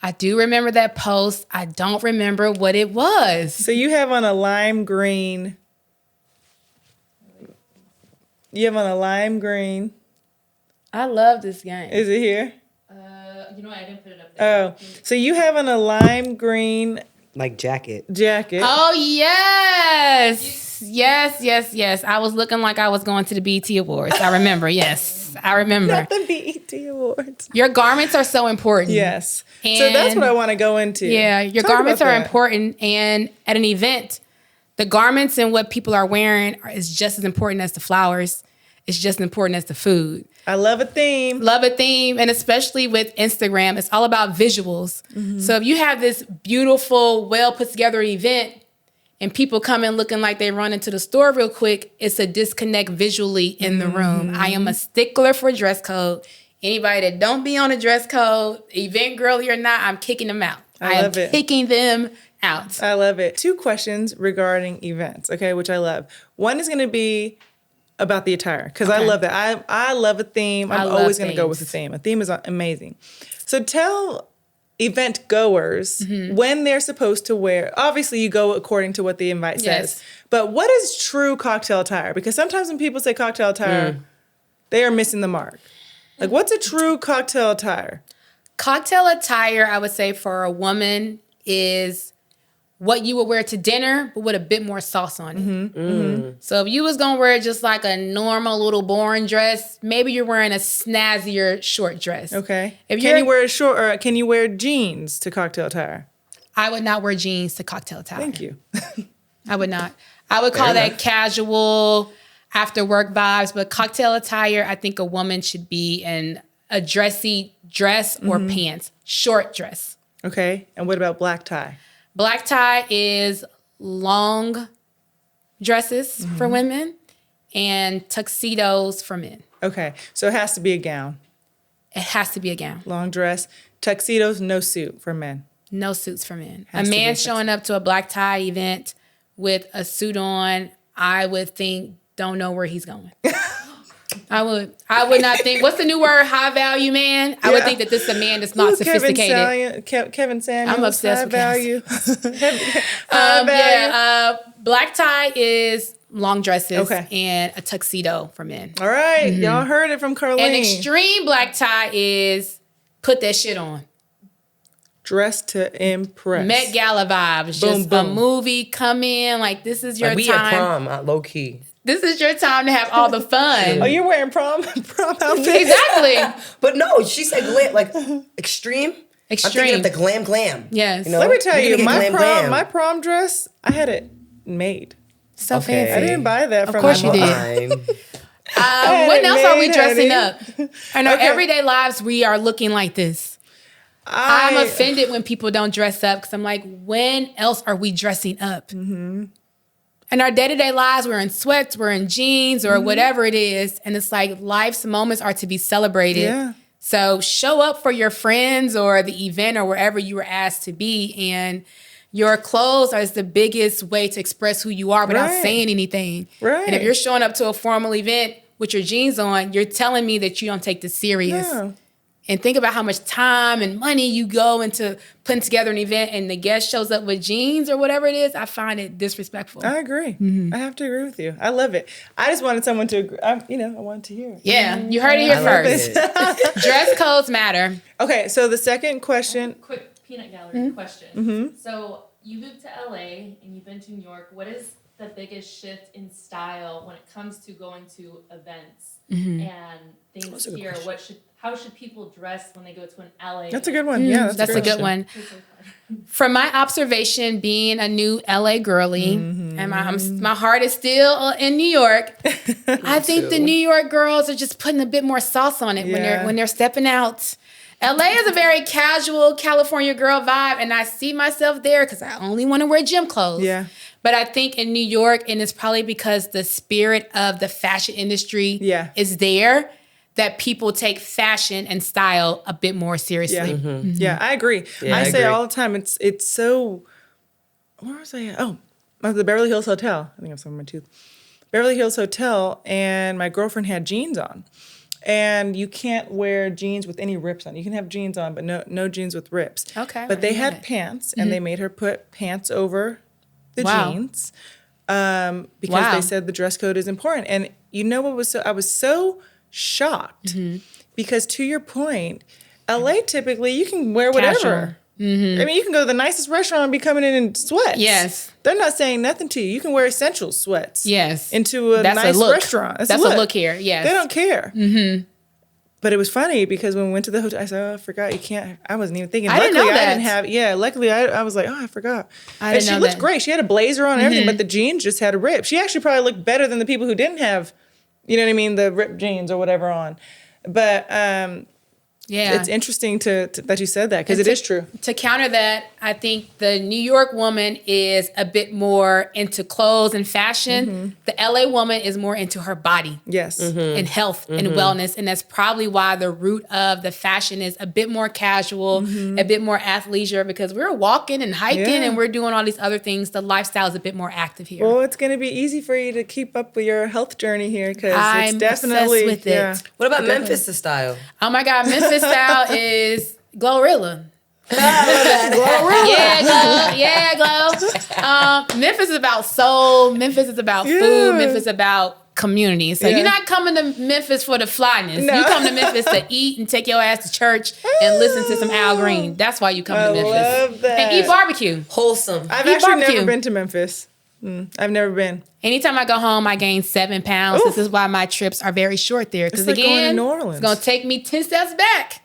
I do remember that post. I don't remember what it was. So you have on a lime green. You have on a lime green. I love this game. Is it here? You know what? I didn't put it up there. Oh, so you have on a lime green Like jacket. jacket. Oh, yes. Yes. I was looking like I was going to the BET Awards. I remember. Yes, I remember. Not the BET Awards. Your garments are so important. Yes. So that's what I want to go into. Yeah, your Talk garments about are that. important. And at an event, the garments and what people are wearing is just as important as the flowers. It's just as important as the food. I love a theme. Love a theme, and especially with Instagram, it's all about visuals. So if you have this beautiful, well put together event and people come in looking like they run into the store real quick, it's a disconnect visually in the room. I am a stickler for dress code. Anybody that don't be on a dress code, event girly or not, I'm kicking them out. I love it. Kicking them out. I love it. 2 questions regarding events, okay, which I love. One is going to be about the attire, because I love that. I love a theme. I'm love always going to go with a themes. theme. A theme is amazing. So tell event goers when they're supposed to wear. Obviously, you go according to what the invite Yes. says. But what is true cocktail attire? Because sometimes when people say cocktail attire, they are missing the mark. Like, what's a true cocktail attire? Cocktail attire, I would say for a woman, is what you would wear to dinner, but with a bit more sauce on it. So if you was gonna wear just like a normal little boring dress, maybe you're wearing a snazzier short dress. Okay. If Can you're- you wear a short, or can you wear jeans to cocktail attire? I would not wear jeans to cocktail attire. Thank you. I would not. I would call that casual after work vibes, but cocktail attire, I think a woman should be in a dressy dress or pants, short dress. Okay. And what about black tie? Black tie is long dresses for women and tuxedos for men. Okay. So it has to be a gown. It has to be a gown. Long dress. Tuxedos, no suit for men. No suits for men. Has A to be man a showing up to a black tie event with a suit on, I would think, don't know where he's going. I would not think, what's the new word, high value man? I would think that this is a man that's not sophisticated. Kevin Samuels. I'm obsessed with value. Black tie is long dresses Okay. and a tuxedo for men. All right. Y'all heard it from Carlene. An extreme black tie is put that shit on. Dress to impress. Met Gala vibes. Boom, Just boom. a movie, come in, like this is your Like we time. at prom, low key. This is your time to have all the fun. Oh, you're wearing prom outfits? Exactly. But no, she said glam, like extreme. I'm Extreme. thinking of the glam. Yes. You know? Let me tell We're you, gonna get glam. my prom dress, I had it made. So Okay. fancy. I didn't buy that from course my you mom. did. Fine. When else are we made, dressing honey. up? In our Okay. everyday lives, we are looking like this. I'm offended when people don't dress up because I'm like, when else are we dressing up? Mm-hmm. In our day-to-day lives, we're in sweats, we're in jeans, or whatever it is. And it's like life's moments are to be celebrated. Yeah. So show up for your friends or the event or wherever you were asked to be. And your clothes are the biggest way to express who you are without Right. saying anything. Right. And if you're showing up to a formal event with your jeans on, you're telling me that you don't take this serious. No. And think about how much time and money you go into putting together an event and the guest shows up with jeans or whatever it is. I find it disrespectful. I agree. I have to agree with you. I love it. I just wanted someone to agree. I wanted to hear it. Yeah, you heard it here I love first. it. Dress codes matter. Okay, so the second question. Quick peanut gallery question. So you moved to LA and you've been to New York. What is the biggest shift in style when it comes to going to events and things here? How should people dress when they go to an LA? That's a good one. Yeah, That's a great good question. one. From my observation, being a new LA girly, and my heart is still in New York. I think the New York girls are just putting a bit more sauce on it when they're stepping out. LA is a very casual California girl vibe, and I see myself there because I only want to wear gym clothes. Yeah. But I think in New York, and it's probably because the spirit of the fashion industry is there, that people take fashion and style a bit more seriously. Yeah, yeah, I agree. Yeah, I I say agree. all the time, it's so. Where was I at? Oh, I was at the Beverly Hills Hotel. I think I'm somewhere in my tooth. Beverly Hills Hotel, and my girlfriend had jeans on. And you can't wear jeans with any rips on. You can have jeans on, but no jeans with rips. Okay, But I they didn't know had that. pants, and they made her put pants over the Wow. jeans because they said the dress code is important. And you know what was I was so shocked because to your point, LA typically you can wear whatever. I mean, you can go to the nicest restaurant and be coming in sweats. Yes. They're not saying nothing to you. You can wear essential sweats. Yes. Into a That's nice a look. restaurant. That's a look here. Yes. They don't care. But it was funny because when we went to the hotel, I said, "Oh, I forgot you can't." I wasn't even thinking. I didn't know I that. didn't have. Yeah, luckily I was like, "Oh, I forgot." I And didn't she know looked that. great. She had a blazer on and everything, but the jeans just had a rip. She actually probably looked better than the people who didn't have, you know what I mean, the ripped jeans or whatever on. But Yeah. it's interesting that you said that because And it is true. To counter that, I think the New York woman is a bit more into clothes and fashion. The LA woman is more into her body Yes. and health and wellness. And that's probably why the root of the fashion is a bit more casual, a bit more athleisure, because we're walking and hiking Yeah. and we're doing all these other things. The lifestyle is a bit more active here. Well, it's going to be easy for you to keep up with your health journey here because it's I'm definitely obsessed with it. yeah. What about Memphis style? Oh my God, Memphis style is Glorilla. Yeah, glow. Memphis is about soul. Memphis is about food. Memphis is about community. So you're not coming to Memphis for the flyness. No. You come to Memphis to eat and take your ass to church and listen to some Al Green. That's why you come to Memphis. love that. And eat barbecue. Wholesome. I've Eat actually barbecue. never been to Memphis. I've never been. Anytime I go home, I gain 7 pounds. Oof. This is why my trips are very short there. Because It's like going to again, New Orleans. it's going to take me 10 steps back.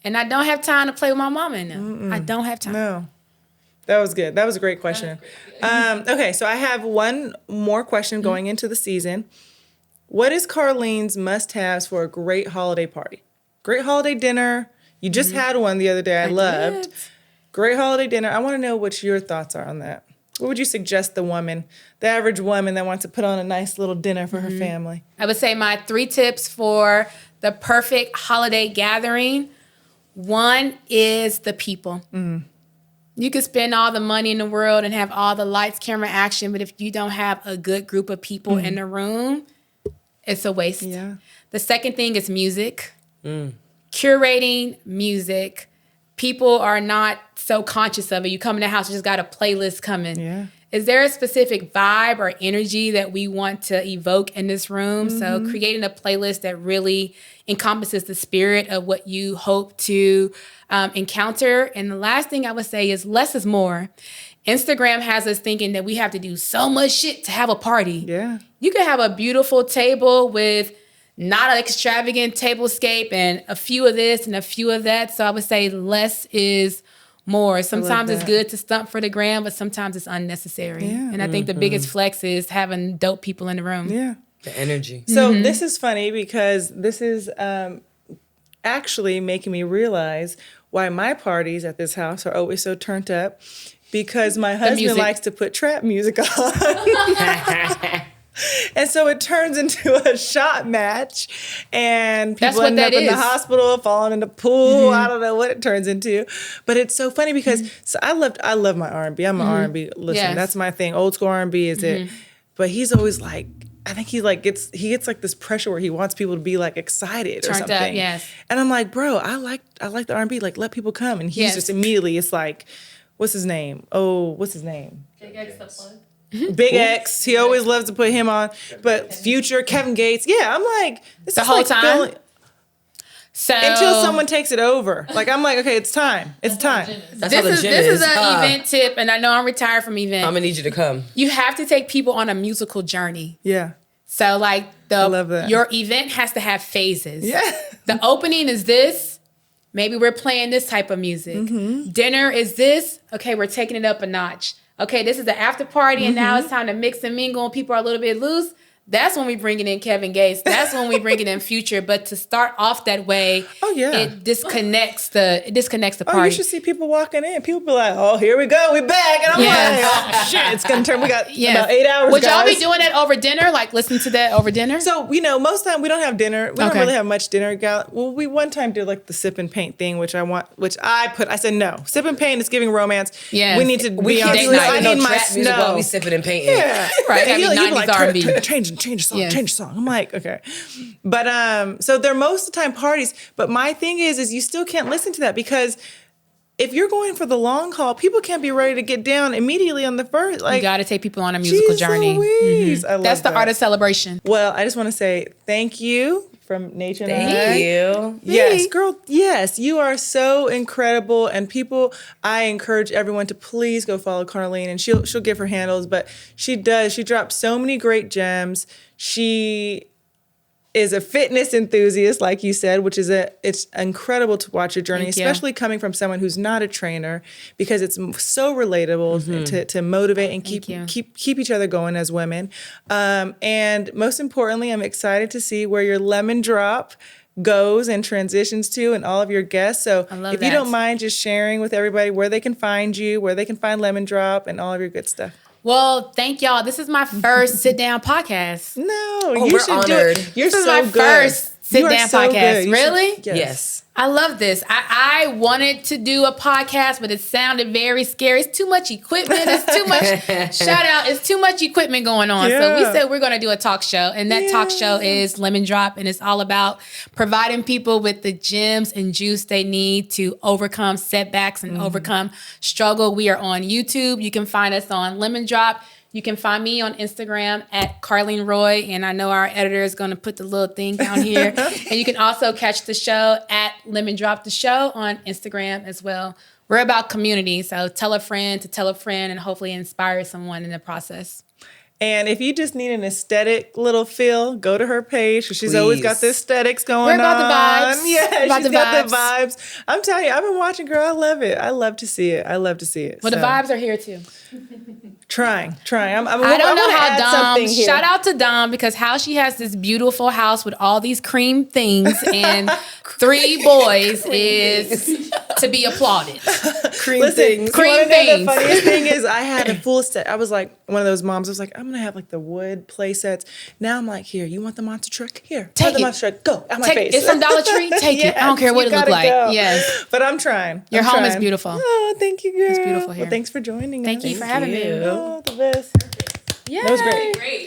And I don't have time to play with my mama in them. I don't have time. No. That was good. That was a great question. Okay, so I have one more question going into the season. What is Carlene's must-haves for a great holiday party? Great holiday dinner. You just had one the other day. I loved. Great holiday dinner. I want to know what your thoughts are on that. What would you suggest the average woman that wants to put on a nice little dinner for her family? I would say my 3 tips for the perfect holiday gathering. 1 is the people. You can spend all the money in the world and have all the lights, camera, action, but if you don't have a good group of people in the room, it's a waste. Yeah. The second thing is music. Curating music. People are not so conscious of it. You come in the house, you just got a playlist coming. Yeah. Is there a specific vibe or energy that we want to evoke in this room? So creating a playlist that really encompasses the spirit of what you hope to encounter. And the last thing I would say is less is more. Instagram has us thinking that we have to do so much shit to have a party. Yeah. You can have a beautiful table with not an extravagant tablescape and a few of this and a few of that. So I would say less is more. Sometimes it's good to stunt for the gram, but sometimes it's unnecessary. Yeah. And I think the biggest flex is having dope people in the room. Yeah. The energy. So this is funny because this is actually making me realize why my parties at this house are always so turned up, because my husband likes to put trap music on. And so it turns into a shot match, and people end up in the hospital, falling in the pool. I don't know what it turns into, but it's so funny because I love my R&B. I'm an R&B listener. Yes. That's my thing. Old school R&B is it. But he's always like, I think he gets like this pressure where he wants people to be like excited or something. Up, yes. And I'm like, bro, I like the R&B. Like, let people come. And he's just immediately, it's like, what's his name? Big X the plug. Big X, he always loves to put him on. But Future, Kevin Gates, I'm like, this the is whole like time. So until someone takes it over. Like, I'm like, okay, it's time. It's time. That's how the gym This is is. an event tip, and I know I'm retired from events. I'm gonna need you to come. You have to take people on a musical journey. Yeah. So like I love that. your event has to have phases. Yeah. The opening is this. Maybe we're playing this type of music. Dinner is this. Okay, we're taking it up a notch. Okay, this is the after party, and now it's time to mix and mingle, and people are a little bit loose. That's when we bringing in Kevin Gates. That's when we bringing in Future. But to start off that way, it disconnects the party. Oh, you should see people walking in. People be like, "Oh, here we go, we back," and I'm like, "Oh shit, it's gonna turn." We got about 8 hours. Would y'all guys. be doing that over dinner? Like listen to that over dinner? So most of the time we don't have dinner. We don't really have much dinner. Well, we one time did like the sip and paint thing, which I said no. Sip and paint is giving romance. Yes. We need to We be on. can't I need my trap music while we sipping and painting. Yeah, Right. And Gotta be 90s R&B. Change the song. Yes. Change the song. I'm like, okay, but so they're most of the time parties. But my thing is you still can't listen to that because if you're going for the long haul, people can't be ready to get down immediately on the first. Like, you got to take people on a musical journey. Louise. I love That's the that. art of celebration. Well, I just want to say thank you from Naycha and I. Thank you. Yes, girl. Yes, you are so incredible. And people, I encourage everyone to please go follow Carlene, and she'll give her handles. But she does. She drops so many great gems. She is a fitness enthusiast, like you said, which is it's incredible to watch your journey, especially coming from someone who's not a trainer, because it's so relatable to motivate and keep each other going as women. And most importantly, I'm excited to see where your lemon drop goes and transitions to, and all of your guests. So if you don't mind just sharing with everybody where they can find you, where they can find Lemon Drop, and all of your good stuff. Well, thank y'all. This is my first sit-down podcast. No, you we're should honored. do it. You're This is so my good. first sit-down podcast. Really? Yes. I love this. I wanted to do a podcast, but it sounded very scary. It's too much equipment. It's too much, shout out, it's too much equipment going on. So we said we're going to do a talk show. And that talk show is Lemon Drop. And it's all about providing people with the gems and juice they need to overcome setbacks and overcome struggle. We are on YouTube. You can find us on Lemon Drop. You can find me on Instagram at Karleen Roy, and I know our editor is going to put the little thing down here. And you can also catch the show at Lemon Drop the Show on Instagram as well. We're about community, so tell a friend to tell a friend and hopefully inspire someone in the process. And if you just need an aesthetic little feel, go to her page. She's always got the aesthetics going on. We're about the vibes. Yeah, she's got the vibes. I'm telling you, I've been watching, girl. I love it. I love to see it. Well, the vibes are here too. Trying. I don't know how Dom. Here. Shout out to Dom because how she has this beautiful house with all these cream things and 3 boys is to be applauded. Cream things. Cream things. The funniest thing is I had a full set. I was like one of those moms. I was like, I'm gonna have like the wood play sets. Now I'm like, here, you want the monster truck? Here, Take the it. monster truck. Go out my Take face. It's from Dollar Tree. Take it. I don't care what it look like. Go. Yes, but I'm trying. Your I'm home trying. is beautiful. Oh, thank you, girl. It's beautiful here. Well, thanks for joining us. Thank you for having me. Oh, the best. Yeah, that was great. Great.